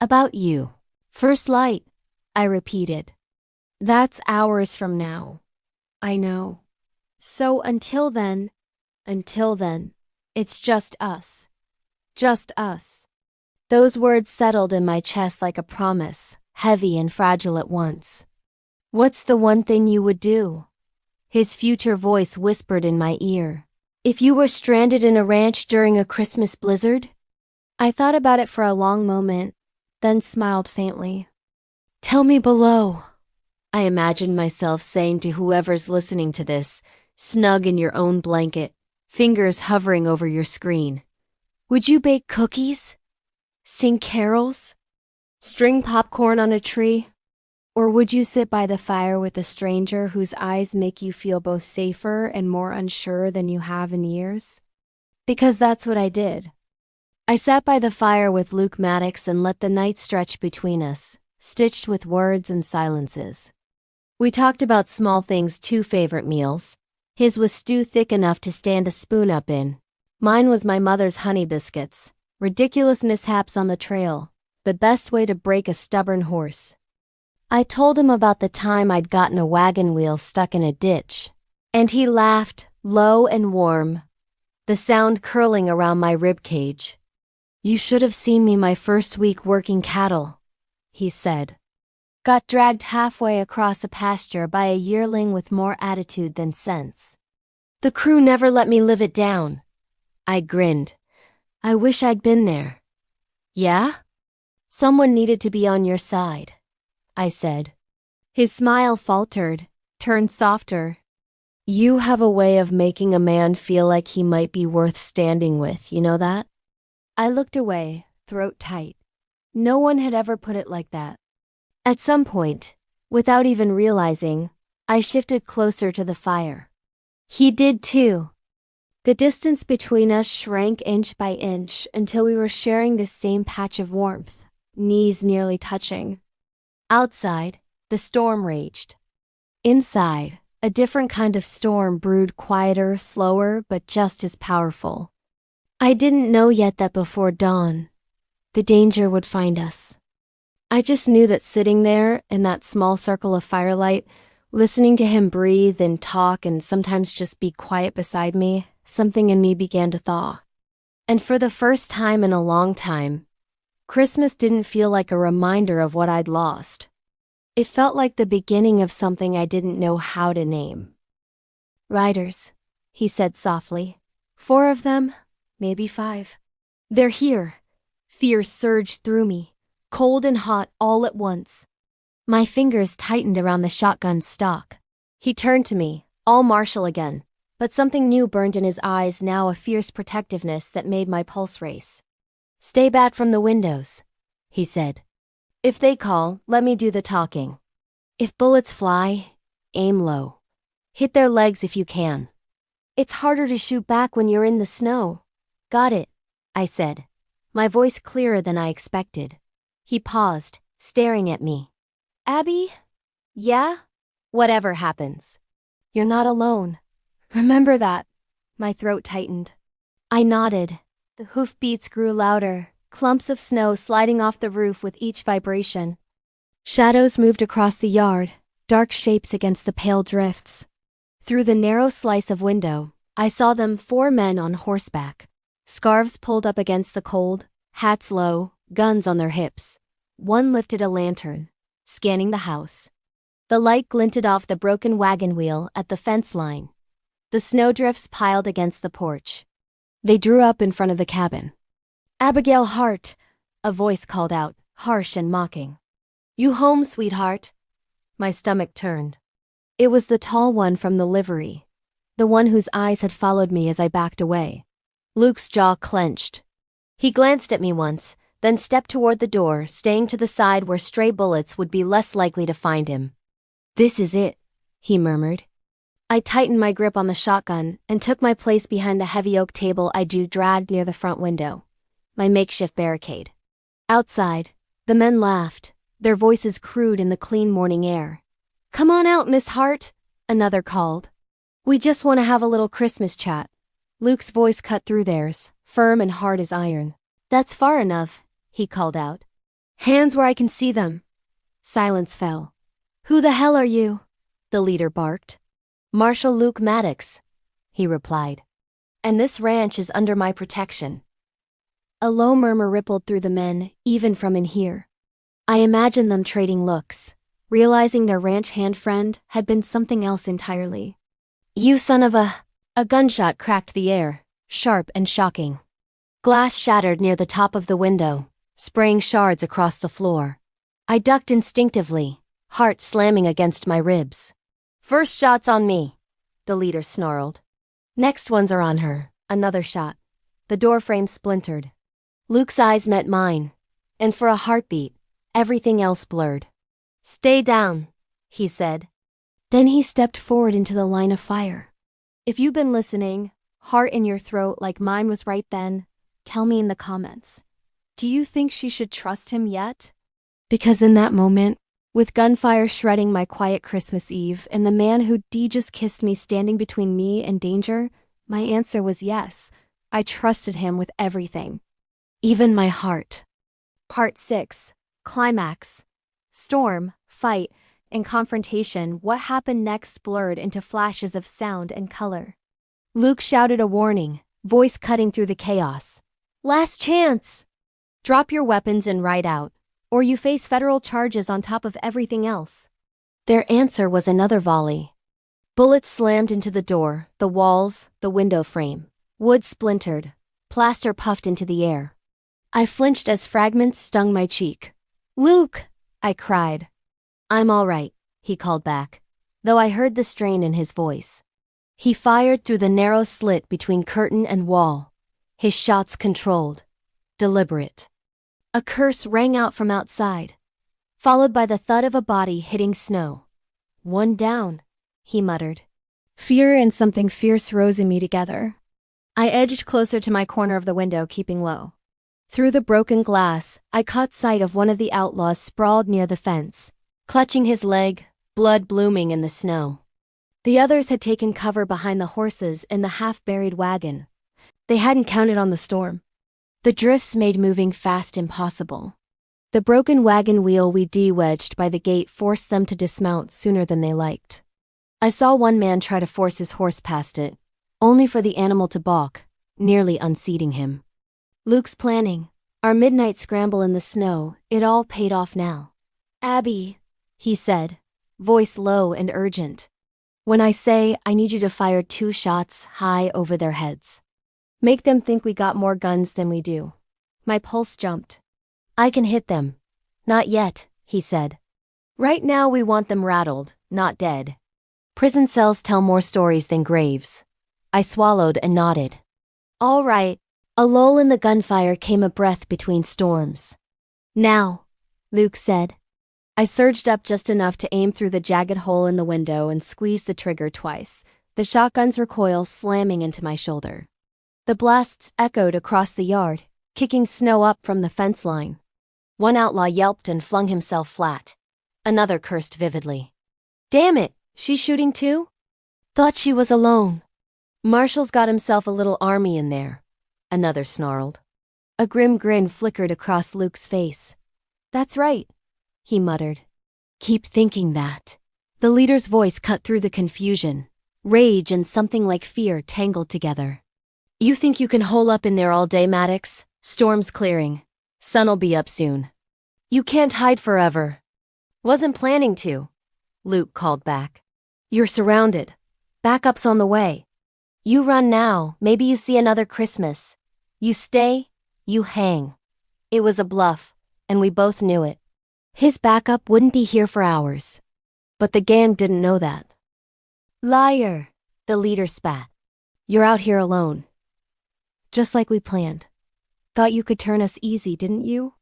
About you. First light, I repeated. That's hours from now. I know. So until then, it's just us. Just us. Those words settled in my chest like a promise, heavy and fragile at once. What's the one thing you would do? His future voice whispered in my ear. If you were stranded in a ranch during a Christmas blizzard? I thought about it for a long moment, then smiled faintly. Tell me below. I imagined myself saying to whoever's listening to this, snug in your own blanket, fingers hovering over your screen. Would you bake cookies? Sing carols? String popcorn on a tree? Or would you sit by the fire with a stranger whose eyes make you feel both safer and more unsure than you have in years? Because that's what I did. I sat by the fire with Luke Maddox and let the night stretch between us, stitched with words and silences. We talked about small things, 2 favorite meals. His was stew thick enough to stand a spoon up in. Mine was my mother's honey biscuits. Ridiculous mishaps on the trail. The best way to break a stubborn horse. I told him about the time I'd gotten a wagon wheel stuck in a ditch. And he laughed, low and warm, the sound curling around my rib cage. You should have seen me my first week working cattle, he said. Got dragged halfway across a pasture by a yearling with more attitude than sense. The crew never let me live it down. I grinned. I wish I'd been there. Yeah? Someone needed to be on your side, I said. His smile faltered, turned softer. You have a way of making a man feel like he might be worth standing with, you know that? I looked away, throat tight. No one had ever put it like that. At some point, without even realizing, I shifted closer to the fire. He did too. The distance between us shrank inch by inch until we were sharing the same patch of warmth, knees nearly touching. Outside, the storm raged. Inside, a different kind of storm brewed, quieter, slower, but just as powerful. I didn't know yet that before dawn, the danger would find us. I just knew that sitting there in that small circle of firelight, listening to him breathe and talk and sometimes just be quiet beside me, something in me began to thaw. And for the first time in a long time, Christmas didn't feel like a reminder of what I'd lost. It felt like the beginning of something I didn't know how to name. "Riders," he said softly. "4 of them, maybe 5. They're here." Fear surged through me, cold and hot all at once. My fingers tightened around the shotgun's stock. He turned to me, all martial again, but something new burned in his eyes, now a fierce protectiveness that made my pulse race. "Stay back from the windows," he said. "If they call, let me do the talking. If bullets fly, aim low. Hit their legs if you can. It's harder to shoot back when you're in the snow." "Got it," I said, my voice clearer than I expected. He paused, staring at me. "Abby? Yeah? Whatever happens. You're not alone. Remember that." My throat tightened. I nodded. The hoofbeats grew louder, clumps of snow sliding off the roof with each vibration. Shadows moved across the yard, dark shapes against the pale drifts. Through the narrow slice of window, I saw them, 4 men on horseback, scarves pulled up against the cold, hats low, guns on their hips. One lifted a lantern, scanning the house. The light glinted off the broken wagon wheel at the fence line. The snowdrifts piled against the porch. They drew up in front of the cabin. "Abigail Hart," a voice called out, harsh and mocking. "You home, sweetheart?" My stomach turned. It was the tall one from the livery, the one whose eyes had followed me as I backed away. Luke's jaw clenched. He glanced at me once, then stepped toward the door, staying to the side where stray bullets would be less likely to find him. "This is it," he murmured. I tightened my grip on the shotgun and took my place behind the heavy oak table I dragged near the front window, my makeshift barricade. Outside, the men laughed, their voices crude in the clean morning air. "Come on out, Miss Hart," another called. "We just want to have a little Christmas chat." Luke's voice cut through theirs, firm and hard as iron. "That's far enough," he called out. "Hands where I can see them." Silence fell. "Who the hell are you?" the leader barked. "Marshal Luke Maddox," he replied. "And this ranch is under my protection." A low murmur rippled through the men, even from in here. I imagined them trading looks, realizing their ranch hand friend had been something else entirely. "You son of a..." A gunshot cracked the air, sharp and shocking. Glass shattered near the top of the window, spraying shards across the floor. I ducked instinctively, heart slamming against my ribs. "First shot's on me," the leader snarled. "Next ones are on her," another shot. The doorframe splintered. Luke's eyes met mine, and for a heartbeat, everything else blurred. "Stay down," he said. Then he stepped forward into the line of fire. If you've been listening, heart in your throat like mine was right then, tell me in the comments. Do you think she should trust him yet? Because in that moment, with gunfire shredding my quiet Christmas Eve and the man who just kissed me standing between me and danger, my answer was yes. I trusted him with everything. Even my heart. Part 6. Climax. Storm, fight, and confrontation. What happened next blurred into flashes of sound and color. Luke shouted a warning, voice cutting through the chaos. "Last chance! Drop your weapons and ride out, or you face federal charges on top of everything else." Their answer was another volley. Bullets slammed into the door, the walls, the window frame. Wood splintered. Plaster puffed into the air. I flinched as fragments stung my cheek. "Luke!" I cried. "I'm all right," he called back, though I heard the strain in his voice. He fired through the narrow slit between curtain and wall, his shots controlled, deliberate. A curse rang out from outside, followed by the thud of a body hitting snow. "One down," he muttered. Fear and something fierce rose in me together. I edged closer to my corner of the window, keeping low. Through the broken glass, I caught sight of one of the outlaws sprawled near the fence, clutching his leg, blood blooming in the snow. The others had taken cover behind the horses in the half-buried wagon. They hadn't counted on the storm. The drifts made moving fast impossible. The broken wagon wheel we de-wedged by the gate forced them to dismount sooner than they liked. I saw one man try to force his horse past it, only for the animal to balk, nearly unseating him. Luke's planning, our midnight scramble in the snow, it all paid off now. "Abby," he said, voice low and urgent. "When I say I need you to fire 2 shots high over their heads. Make them think we got more guns than we do." My pulse jumped. "I can hit them." "Not yet," he said. "Right now we want them rattled, not dead. Prison cells tell more stories than graves." I swallowed and nodded. "All right." A lull in the gunfire came, a breath between storms. "Now," Luke said. I surged up just enough to aim through the jagged hole in the window and squeeze the trigger twice, the shotgun's recoil slamming into my shoulder. The blasts echoed across the yard, kicking snow up from the fence line. One outlaw yelped and flung himself flat. Another cursed vividly. "Damn it, she's shooting too?" "Thought she was alone." "Marshall's got himself a little army in there," another snarled. A grim grin flickered across Luke's face. "That's right," he muttered. "Keep thinking that." The leader's voice cut through the confusion. Rage and something like fear tangled together. "You think you can hole up in there all day, Maddox? Storm's clearing. Sun'll be up soon. You can't hide forever." "Wasn't planning to," Luke called back. "You're surrounded. Backup's on the way. You run now, maybe you see another Christmas. You stay, you hang." It was a bluff, and we both knew it. His backup wouldn't be here for hours. But the gang didn't know that. "Liar," the leader spat. "You're out here alone. Just like we planned. Thought you could turn us easy, didn't you?"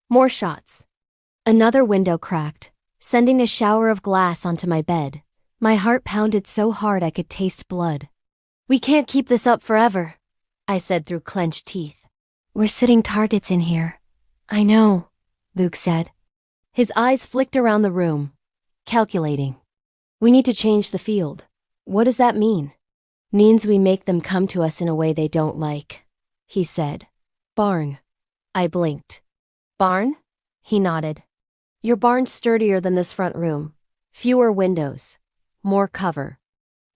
More shots. Another window cracked, sending a shower of glass onto my bed. My heart pounded so hard I could taste blood. "We can't keep this up forever," I said through clenched teeth. "We're sitting targets in here." "I know," Luke said. His eyes flicked around the room, calculating. "We need to change the field." "What does that mean?" "Means we make them come to us in a way they don't like," he said. "Barn." I blinked. "Barn?" He nodded. "Your barn's sturdier than this front room. Fewer windows. More cover.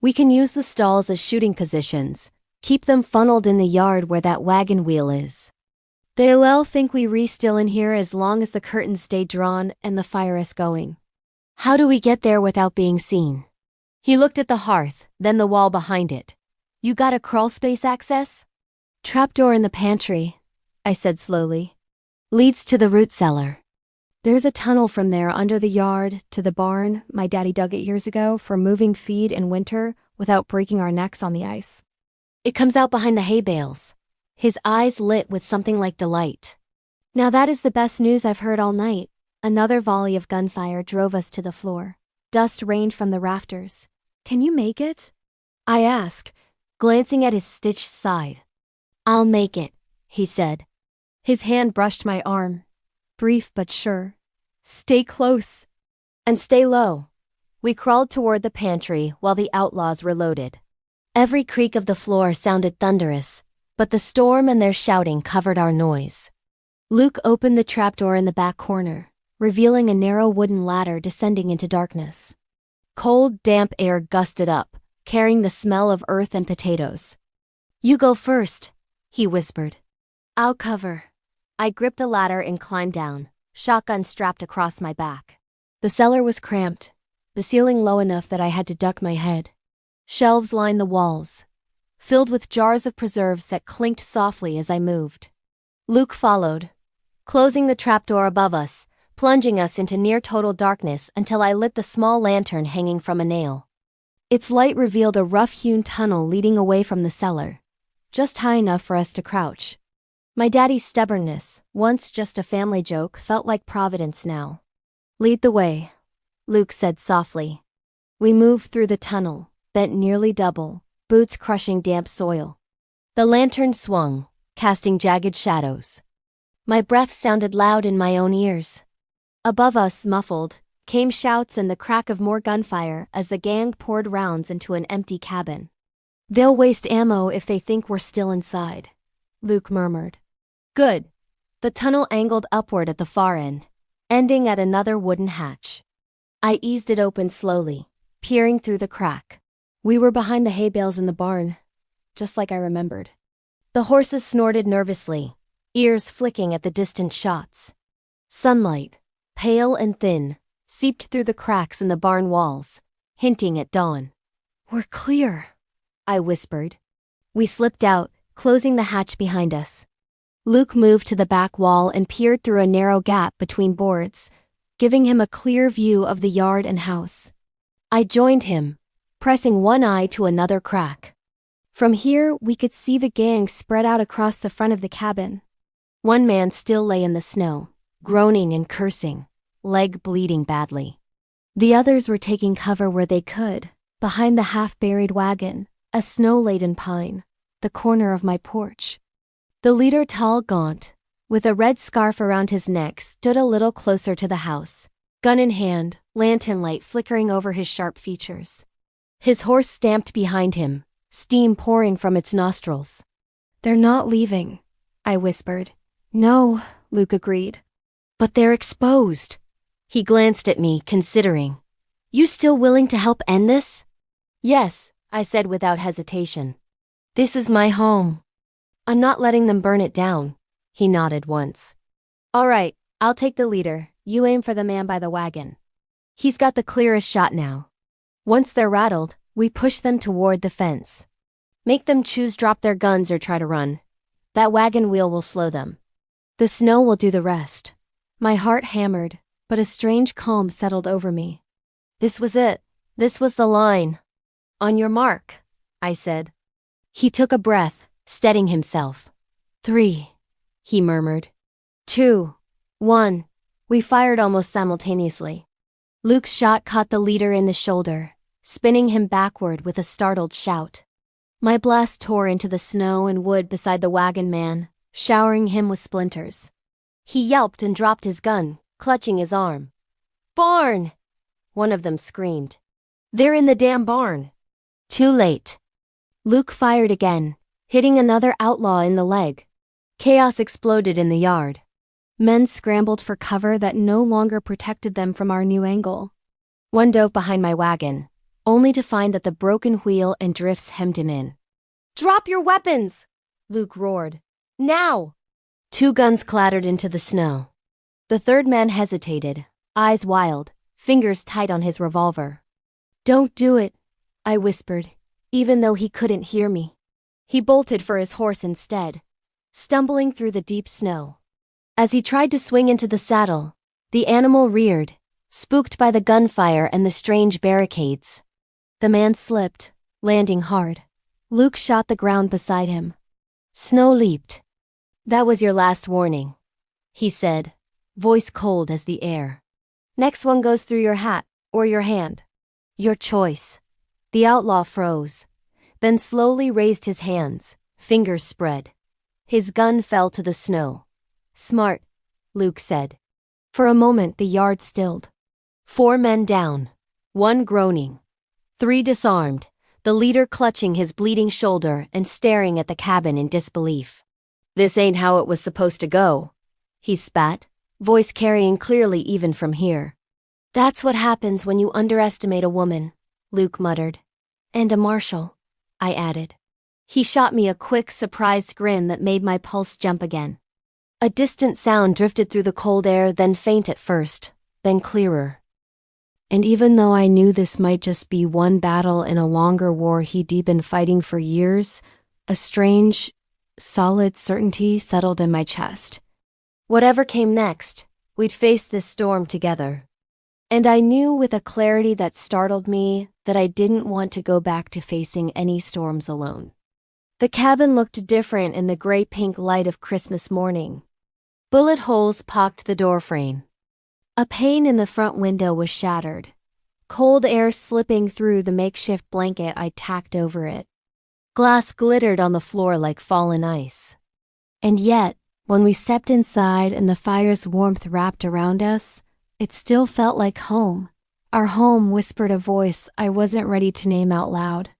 We can use the stalls as shooting positions, keep them funneled in the yard where that wagon wheel is. They'll all think we re-still in here as long as the curtains stay drawn and the fire is going. How do we get there without being seen?" He looked at the hearth, then the wall behind it. "You got a crawl space access?" "Trapdoor in the pantry," I said slowly. "Leads to the root cellar. There's a tunnel from there under the yard to the barn. My daddy dug it years ago for moving feed in winter without breaking our necks on the ice. It comes out behind the hay bales." His eyes lit with something like delight. "Now that is the best news I've heard all night." Another volley of gunfire drove us to the floor. Dust rained from the rafters. "Can you make it?" I asked, glancing at his stitched side. "I'll make it," he said. His hand brushed my arm. Brief but sure. "Stay close." "And stay low." We crawled toward the pantry while the outlaws reloaded. Every creak of the floor sounded thunderous, but the storm and their shouting covered our noise. Luke opened the trapdoor in the back corner, revealing a narrow wooden ladder descending into darkness. Cold, damp air gusted up, carrying the smell of earth and potatoes. "You go first," he whispered. "I'll cover." I gripped the ladder and climbed down, shotgun strapped across my back. The cellar was cramped, the ceiling low enough that I had to duck my head. Shelves lined the walls, filled with jars of preserves that clinked softly as I moved. Luke followed, closing the trapdoor above us, plunging us into near-total darkness until I lit the small lantern hanging from a nail. Its light revealed a rough-hewn tunnel leading away from the cellar, just high enough for us to crouch. My daddy's stubbornness, once just a family joke, felt like Providence now. "Lead the way," Luke said softly. We moved through the tunnel, bent nearly double, boots crushing damp soil. The lantern swung, casting jagged shadows. My breath sounded loud in my own ears. Above us, muffled, came shouts and the crack of more gunfire as the gang poured rounds into an empty cabin. "They'll waste ammo if they think we're still inside," Luke murmured. "Good." The tunnel angled upward at the far end, ending at another wooden hatch. I eased it open slowly, peering through the crack. We were behind the hay bales in the barn, just like I remembered. The horses snorted nervously, ears flicking at the distant shots. Sunlight, pale and thin, seeped through the cracks in the barn walls, hinting at dawn. "We're clear," I whispered. We slipped out, closing the hatch behind us. Luke moved to the back wall and peered through a narrow gap between boards, giving him a clear view of the yard and house. I joined him, pressing one eye to another crack. From here, we could see the gang spread out across the front of the cabin. One man still lay in the snow, groaning and cursing, leg bleeding badly. The others were taking cover where they could, behind the half-buried wagon, a snow-laden pine, the corner of my porch. The leader, tall, gaunt, with a red scarf around his neck, stood a little closer to the house, gun in hand, lantern light flickering over his sharp features. His horse stamped behind him, steam pouring from its nostrils. "They're not leaving," I whispered. "No," Luke agreed. "But they're exposed." He glanced at me, considering. "You still willing to help end this?" "Yes," I said without hesitation. "This is my home." "I'm not letting them burn it down," he nodded once. "All right, I'll take the leader. You aim for the man by the wagon. He's got the clearest shot now." Once they're rattled, we push them toward the fence. Make them choose drop their guns or try to run. That wagon wheel will slow them. The snow will do the rest. My heart hammered, but a strange calm settled over me. This was it. This was the line. "On your mark," I said. He took a breath, steadying himself. "3, he murmured. 2, 1. We fired almost simultaneously. Luke's shot caught the leader in the shoulder, spinning him backward with a startled shout. My blast tore into the snow and wood beside the wagon man, showering him with splinters. He yelped and dropped his gun, clutching his arm. "Barn!" one of them screamed. "They're in the damn barn." Too late. Luke fired again, hitting another outlaw in the leg. Chaos exploded in the yard. Men scrambled for cover that no longer protected them from our new angle. One dove behind my wagon, only to find that the broken wheel and drifts hemmed him in. "Drop your weapons!" Luke roared. "Now!" 2 guns clattered into the snow. The third man hesitated, eyes wild, fingers tight on his revolver. "Don't do it," I whispered, even though he couldn't hear me. He bolted for his horse instead, stumbling through the deep snow. As he tried to swing into the saddle, the animal reared, spooked by the gunfire and the strange barricades. The man slipped, landing hard. Luke shot the ground beside him. Snow leaped. "That was your last warning," he said, voice cold as the air. "Next one goes through your hat, or your hand. Your choice." The outlaw froze, then slowly raised his hands, fingers spread. His gun fell to the snow. "Smart," Luke said. For a moment the yard stilled. 4 men down, 1 groaning, 3 disarmed, the leader clutching his bleeding shoulder and staring at the cabin in disbelief. "This ain't how it was supposed to go," he spat, voice carrying clearly even from here. "That's what happens when you underestimate a woman," Luke muttered. "And a marshal," I added. He shot me a quick, surprised grin that made my pulse jump again. A distant sound drifted through the cold air, then faint at first, then clearer. And even though I knew this might just be one battle in a longer war he'd been fighting for years, a strange, solid certainty settled in my chest. Whatever came next, we'd face this storm together. And I knew with a clarity that startled me that I didn't want to go back to facing any storms alone. The cabin looked different in the gray-pink light of Christmas morning. Bullet holes pocked the doorframe. A pane in the front window was shattered. cold air slipping through the makeshift blanket I tacked over it. Glass glittered on the floor like fallen ice. And yet, when we stepped inside and the fire's warmth wrapped around us, it still felt like home. Our home, whispered a voice I wasn't ready to name out loud.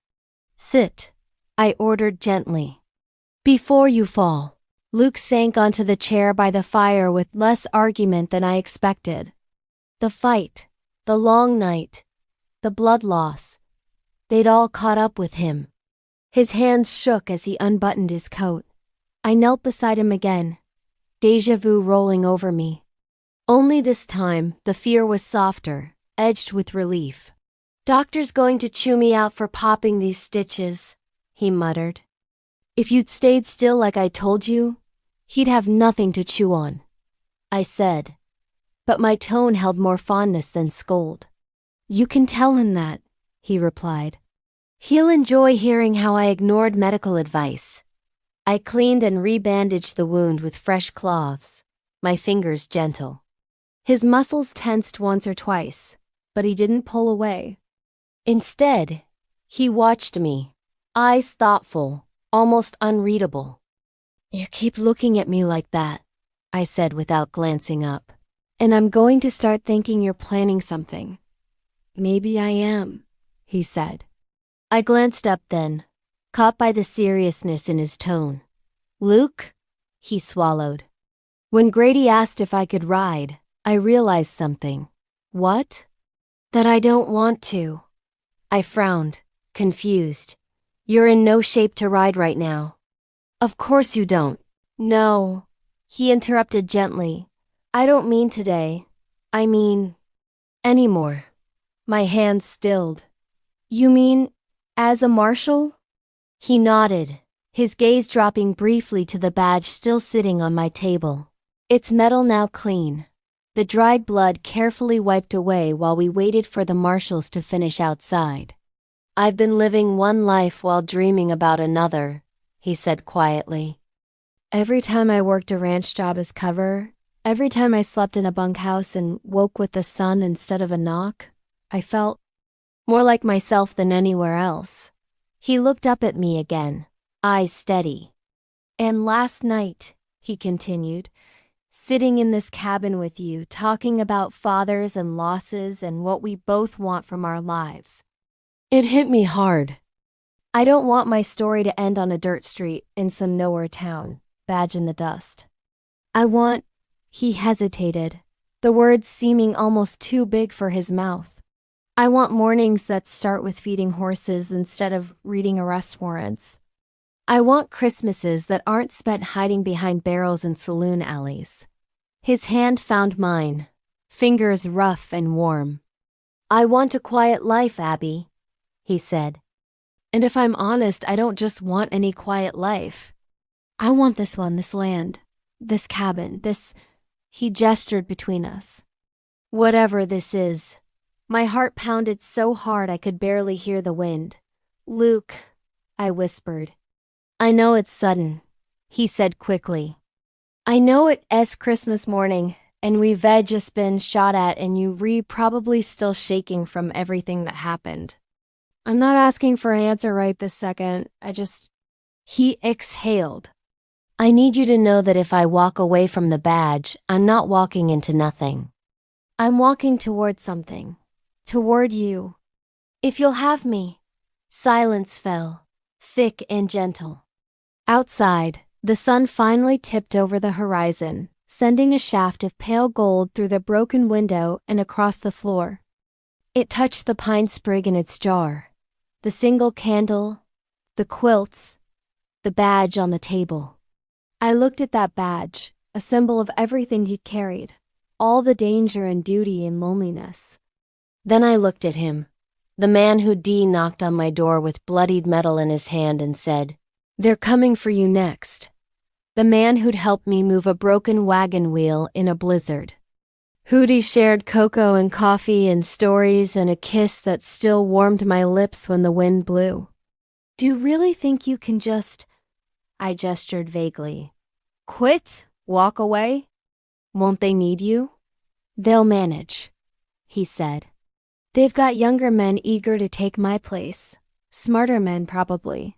Sit, I ordered gently. Before you fall. Luke sank onto the chair by the fire with less argument than I expected. The fight, the long night, the blood loss, they'd all caught up with him. His hands shook as he unbuttoned his coat. I knelt beside him again, déjà vu rolling over me. Only this time, the fear was softer, edged with relief. Doctor's going to chew me out for popping these stitches, he muttered. If you'd stayed still like I told you, he'd have nothing to chew on, I said. But my tone held more fondness than scold. You can tell him that, he replied. He'll enjoy hearing how I ignored medical advice. I cleaned and rebandaged the wound with fresh cloths, my fingers gentle. His muscles tensed once or twice, but he didn't pull away. Instead, he watched me, eyes thoughtful, almost unreadable. You keep looking at me like that, I said without glancing up. And I'm going to start thinking you're planning something. Maybe I am, he said. I glanced up then, caught by the seriousness in his tone. Luke? He swallowed. When Grady asked if I could ride, I realized something. What? That I don't want to. I frowned, confused. You're in no shape to ride right now. Of course you don't. No, he interrupted gently. I don't mean today. I mean, anymore. My hands stilled. You mean, as a marshal? He nodded, his gaze dropping briefly to the badge still sitting on my table. Its metal now clean. The dried blood carefully wiped away while we waited for the marshals to finish outside. I've been living one life while dreaming about another, he said quietly. Every time I worked a ranch job as cover, every time I slept in a bunkhouse and woke with the sun instead of a knock, I felt more like myself than anywhere else. He looked up at me again, eyes steady. And last night, he continued, sitting in this cabin with you, talking about fathers and losses and what we both want from our lives. It hit me hard. I don't want my story to end on a dirt street in some nowhere town, badge in the dust. I want, he hesitated, the words seeming almost too big for his mouth. I want mornings that start with feeding horses instead of reading arrest warrants. I want Christmases that aren't spent hiding behind barrels in saloon alleys. His hand found mine, fingers rough and warm. I want a quiet life, Abby, he said. And if I'm honest, I don't just want any quiet life. I want this one, this land, this cabin, this... He gestured between us. Whatever this is. My heart pounded so hard I could barely hear the wind. Luke, I whispered. I know it's sudden, he said quickly. I know it's Christmas morning, and we've just been shot at and you probably still shaking from everything that happened. I'm not asking for an answer right this second, He exhaled. I need you to know that if I walk away from the badge, I'm not walking into nothing. I'm walking toward something. Toward you. If you'll have me. Silence fell, thick and gentle. Outside, the sun finally tipped over the horizon, sending a shaft of pale gold through the broken window and across the floor. It touched the pine sprig in its jar, the single candle, the quilts, the badge on the table. I looked at that badge, a symbol of everything he'd carried, all the danger and duty and loneliness. Then I looked at him, the man who knocked on my door with bloodied metal in his hand and said, "They're coming for you next." The man who'd helped me move a broken wagon wheel in a blizzard. Hootie shared cocoa and coffee and stories and a kiss that still warmed my lips when the wind blew. Do you really think you can just... I gestured vaguely. Quit? Walk away? Won't they need you? They'll manage, he said. They've got younger men eager to take my place. Smarter men, probably.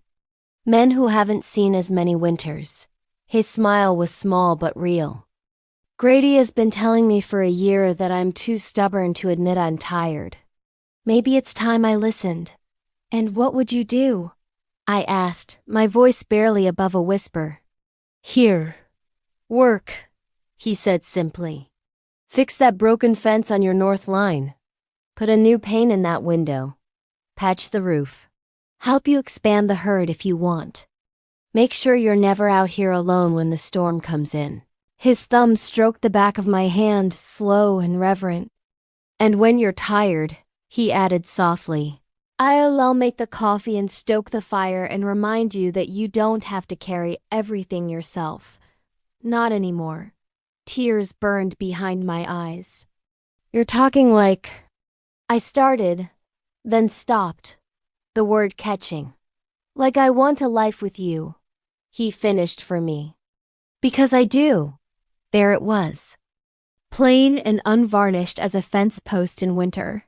Men who haven't seen as many winters. His smile was small but real. Grady has been telling me for a year that I'm too stubborn to admit I'm tired. Maybe it's time I listened. And what would you do? I asked, my voice barely above a whisper. Here. Work, he said simply. Fix that broken fence on your north line. Put a new pane in that window. Patch the roof. Help you expand the herd if you want. Make sure you're never out here alone when the storm comes in. His thumb stroked the back of my hand, slow and reverent. And when you're tired, he added softly, I'll make the coffee and stoke the fire and remind you that you don't have to carry everything yourself. Not anymore. Tears burned behind my eyes. You're talking like... I started, then stopped, the word catching. Like I want a life with you, he finished for me. Because I do. There it was. Plain and unvarnished as a fence post in winter.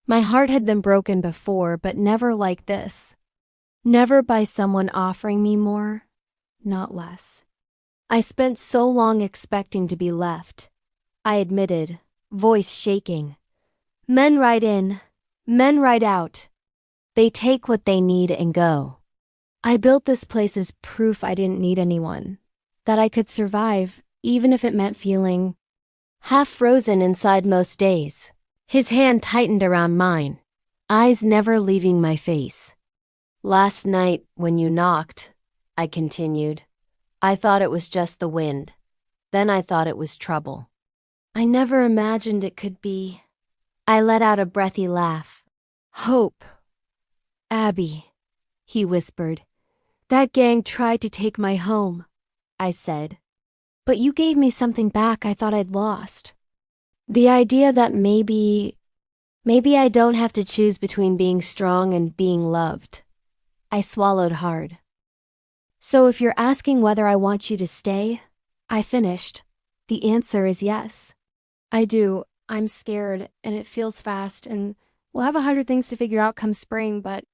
My heart had been broken before, but never like this. Never by someone offering me more, not less. I spent so long expecting to be left. I admitted, voice shaking. Men ride in, men ride out. They take what they need and go. I built this place as proof I didn't need anyone, that I could survive, even if it meant feeling half frozen inside most days. His hand tightened around mine, eyes never leaving my face. Last night, when you knocked, I continued, I thought it was just the wind. Then I thought it was trouble. I never imagined it could be. I let out a breathy laugh. Hope. Abby, he whispered. That gang tried to take my home, I said. But you gave me something back I thought I'd lost. The idea that maybe I don't have to choose between being strong and being loved. I swallowed hard. So if you're asking whether I want you to stay, I finished. The answer is yes. I do. I'm scared, and it feels fast, and we'll have 100 things to figure out come spring, but...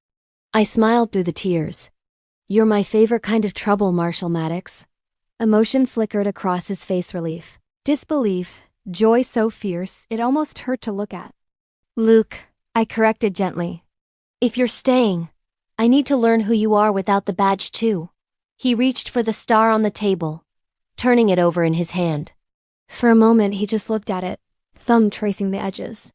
I smiled through the tears. You're my favorite kind of trouble, Marshall Maddox. Emotion flickered across his face relief. Disbelief, joy so fierce, it almost hurt to look at. Luke, I corrected gently. If you're staying, I need to learn who you are without the badge too. He reached for the star on the table, turning it over in his hand. For a moment, he just looked at it, thumb tracing the edges.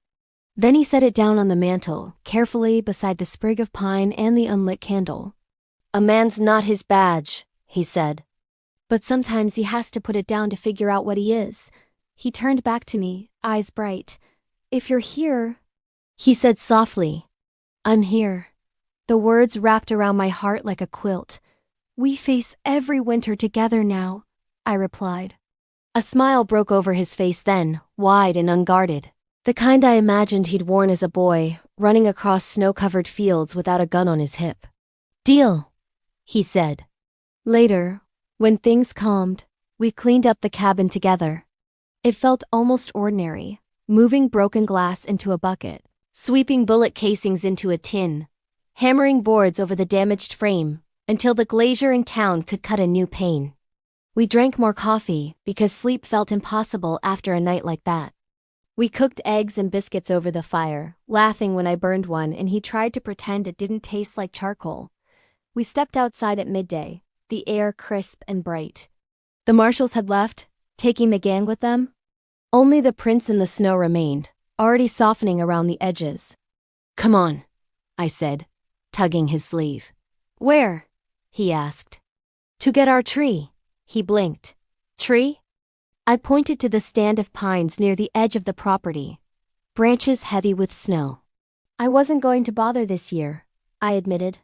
Then he set it down on the mantel, carefully beside the sprig of pine and the unlit candle. A man's not his badge, he said. But sometimes he has to put it down to figure out what he is. He turned back to me, eyes bright. If you're here, he said softly. I'm here. The words wrapped around my heart like a quilt. We face every winter together now, I replied. A smile broke over his face then, wide and unguarded. The kind I imagined he'd worn as a boy, running across snow-covered fields without a gun on his hip. Deal, he said. Later, when things calmed, we cleaned up the cabin together. It felt almost ordinary, moving broken glass into a bucket, sweeping bullet casings into a tin, hammering boards over the damaged frame until the glazier in town could cut a new pane. We drank more coffee because sleep felt impossible after a night like that. We cooked eggs and biscuits over the fire, laughing when I burned one and he tried to pretend it didn't taste like charcoal. We stepped outside at midday, the air crisp and bright. The marshals had left, taking the gang with them. Only the prints in the snow remained, already softening around the edges. Come on, I said, tugging his sleeve. Where? He asked. To get our tree. He blinked. Tree? I pointed to the stand of pines near the edge of the property, branches heavy with snow. I wasn't going to bother this year, I admitted.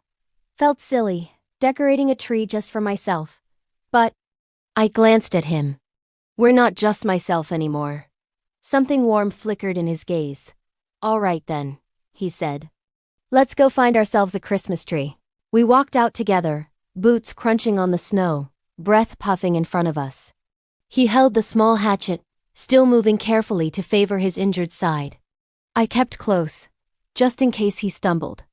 Felt silly, decorating a tree just for myself. But I glanced at him. We're not just myself anymore. Something warm flickered in his gaze. All right then, he said. Let's go find ourselves a Christmas tree. We walked out together, boots crunching on the snow, breath puffing in front of us. He held the small hatchet, still moving carefully to favor his injured side. I kept close, just in case he stumbled.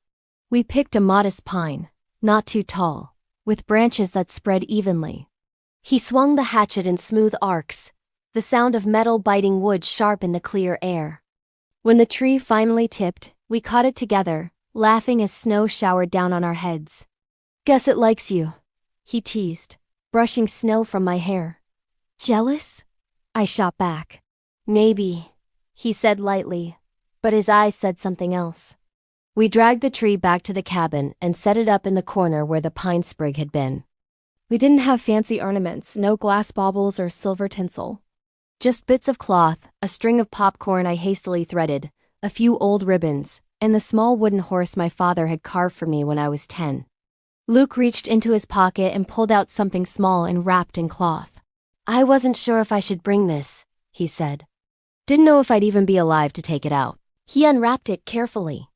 We picked a modest pine, not too tall, with branches that spread evenly. He swung the hatchet in smooth arcs, the sound of metal biting wood sharp in the clear air. When the tree finally tipped, we caught it together, laughing as snow showered down on our heads. "Guess it likes you," he teased, brushing snow from my hair. "Jealous?" I shot back. "Maybe," he said lightly, but his eyes said something else. We dragged the tree back to the cabin and set it up in the corner where the pine sprig had been. We didn't have fancy ornaments, no glass baubles or silver tinsel. Just bits of cloth, a string of popcorn I hastily threaded, a few old ribbons, and the small wooden horse my father had carved for me when I was 10. Luke reached into his pocket and pulled out something small and wrapped in cloth. "I wasn't sure if I should bring this," he said. Didn't know if I'd even be alive to take it out. He unwrapped it carefully.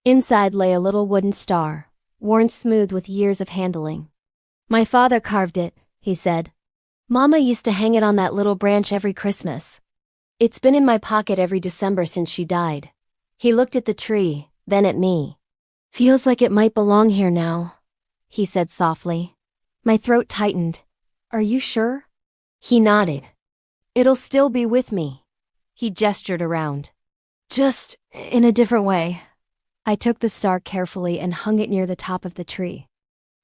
Inside lay a little wooden star, worn smooth with years of handling. "My father carved it," he said. "Mama used to hang it on that little branch every Christmas. It's been in my pocket every December since she died." He looked at the tree, then at me. "Feels like it might belong here now," he said softly. My throat tightened. "Are you sure?" He nodded. "It'll still be with me." He gestured around. "Just in a different way." I took the star carefully and hung it near the top of the tree.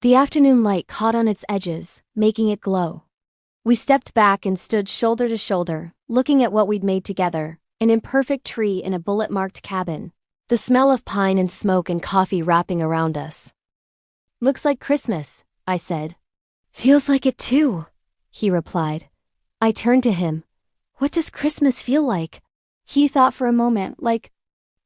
The afternoon light caught on its edges, making it glow. We stepped back and stood shoulder to shoulder, looking at what we'd made together, an imperfect tree in a bullet-marked cabin, the smell of pine and smoke and coffee wrapping around us. "Looks like Christmas," I said. "Feels like it too," he replied. I turned to him. "What does Christmas feel like?" He thought for a moment, like,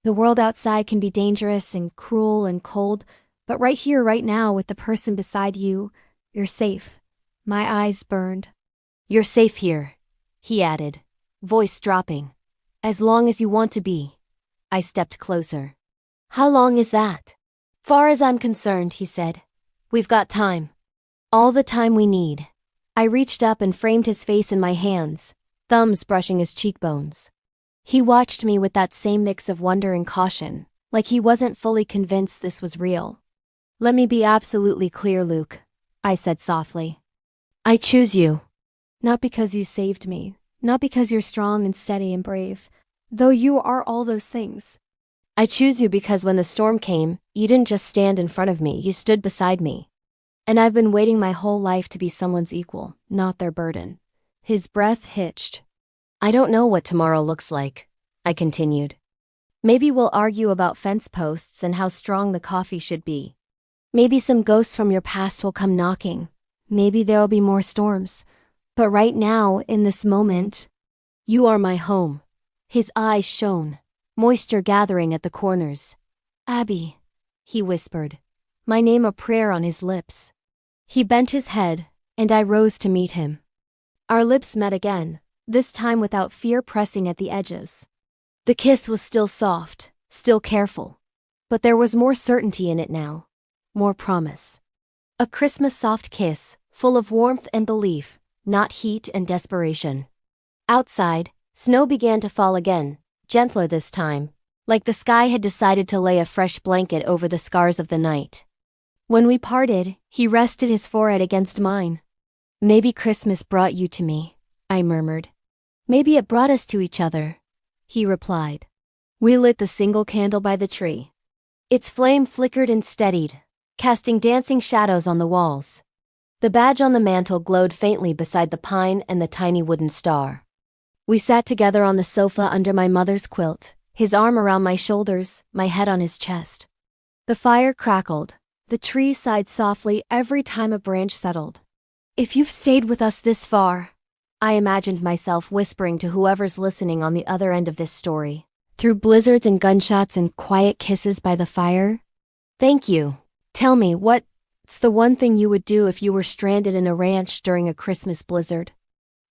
"The world outside can be dangerous and cruel and cold, but right here, right now, with the person beside you, you're safe." My eyes burned. "You're safe here," he added, voice dropping. "As long as you want to be." I stepped closer. "How long is that?" "Far as I'm concerned," he said. "We've got time. All the time we need." I reached up and framed his face in my hands, thumbs brushing his cheekbones. He watched me with that same mix of wonder and caution, like he wasn't fully convinced this was real. "Let me be absolutely clear, Luke," I said softly. "I choose you. Not because you saved me, not because you're strong and steady and brave, though you are all those things. I choose you because when the storm came, you didn't just stand in front of me, you stood beside me. And I've been waiting my whole life to be someone's equal, not their burden." His breath hitched. "I don't know what tomorrow looks like," I continued. "Maybe we'll argue about fence posts and how strong the coffee should be. Maybe some ghosts from your past will come knocking. Maybe there'll be more storms. But right now, in this moment, you are my home." His eyes shone, moisture gathering at the corners. "Abby," he whispered, my name a prayer on his lips. He bent his head, and I rose to meet him. Our lips met again, this time without fear pressing at the edges. The kiss was still soft, still careful, but there was more certainty in it now, more promise. A Christmas soft kiss, full of warmth and belief, not heat and desperation. Outside, snow began to fall again, gentler this time, like the sky had decided to lay a fresh blanket over the scars of the night. When we parted, he rested his forehead against mine. "Maybe Christmas brought you to me," I murmured. "Maybe it brought us to each other," he replied. We lit the single candle by the tree. Its flame flickered and steadied, casting dancing shadows on the walls. The badge on the mantel glowed faintly beside the pine and the tiny wooden star. We sat together on the sofa under my mother's quilt, his arm around my shoulders, my head on his chest. The fire crackled. The tree sighed softly every time a branch settled. "If you've stayed with us this far," I imagined myself whispering to whoever's listening on the other end of this story, through blizzards and gunshots and quiet kisses by the fire, "thank you. Tell me, what's the one thing you would do if you were stranded in a ranch during a Christmas blizzard?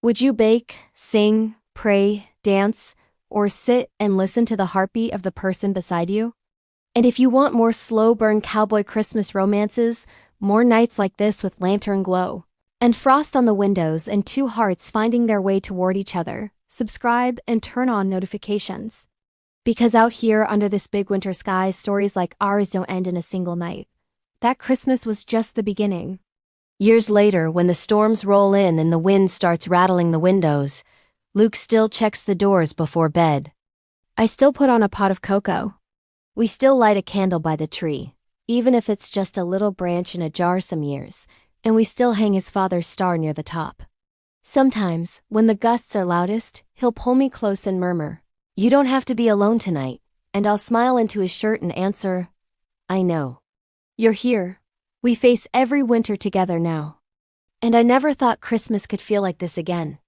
Would you bake, sing, pray, dance, or sit and listen to the heartbeat of the person beside you? And if you want more slow-burn cowboy Christmas romances, more nights like this with lantern glow, and frost on the windows and two hearts finding their way toward each other, subscribe and turn on notifications. Because out here under this big winter sky, stories like ours don't end in a single night. That Christmas was just the beginning. Years later, when the storms roll in and the wind starts rattling the windows, Luke still checks the doors before bed. I still put on a pot of cocoa. We still light a candle by the tree, even if it's just a little branch in a jar some years, and we still hang his father's star near the top. Sometimes, when the gusts are loudest, he'll pull me close and murmur, "You don't have to be alone tonight," and I'll smile into his shirt and answer, "I know. You're here. We face every winter together now." And I never thought Christmas could feel like this again.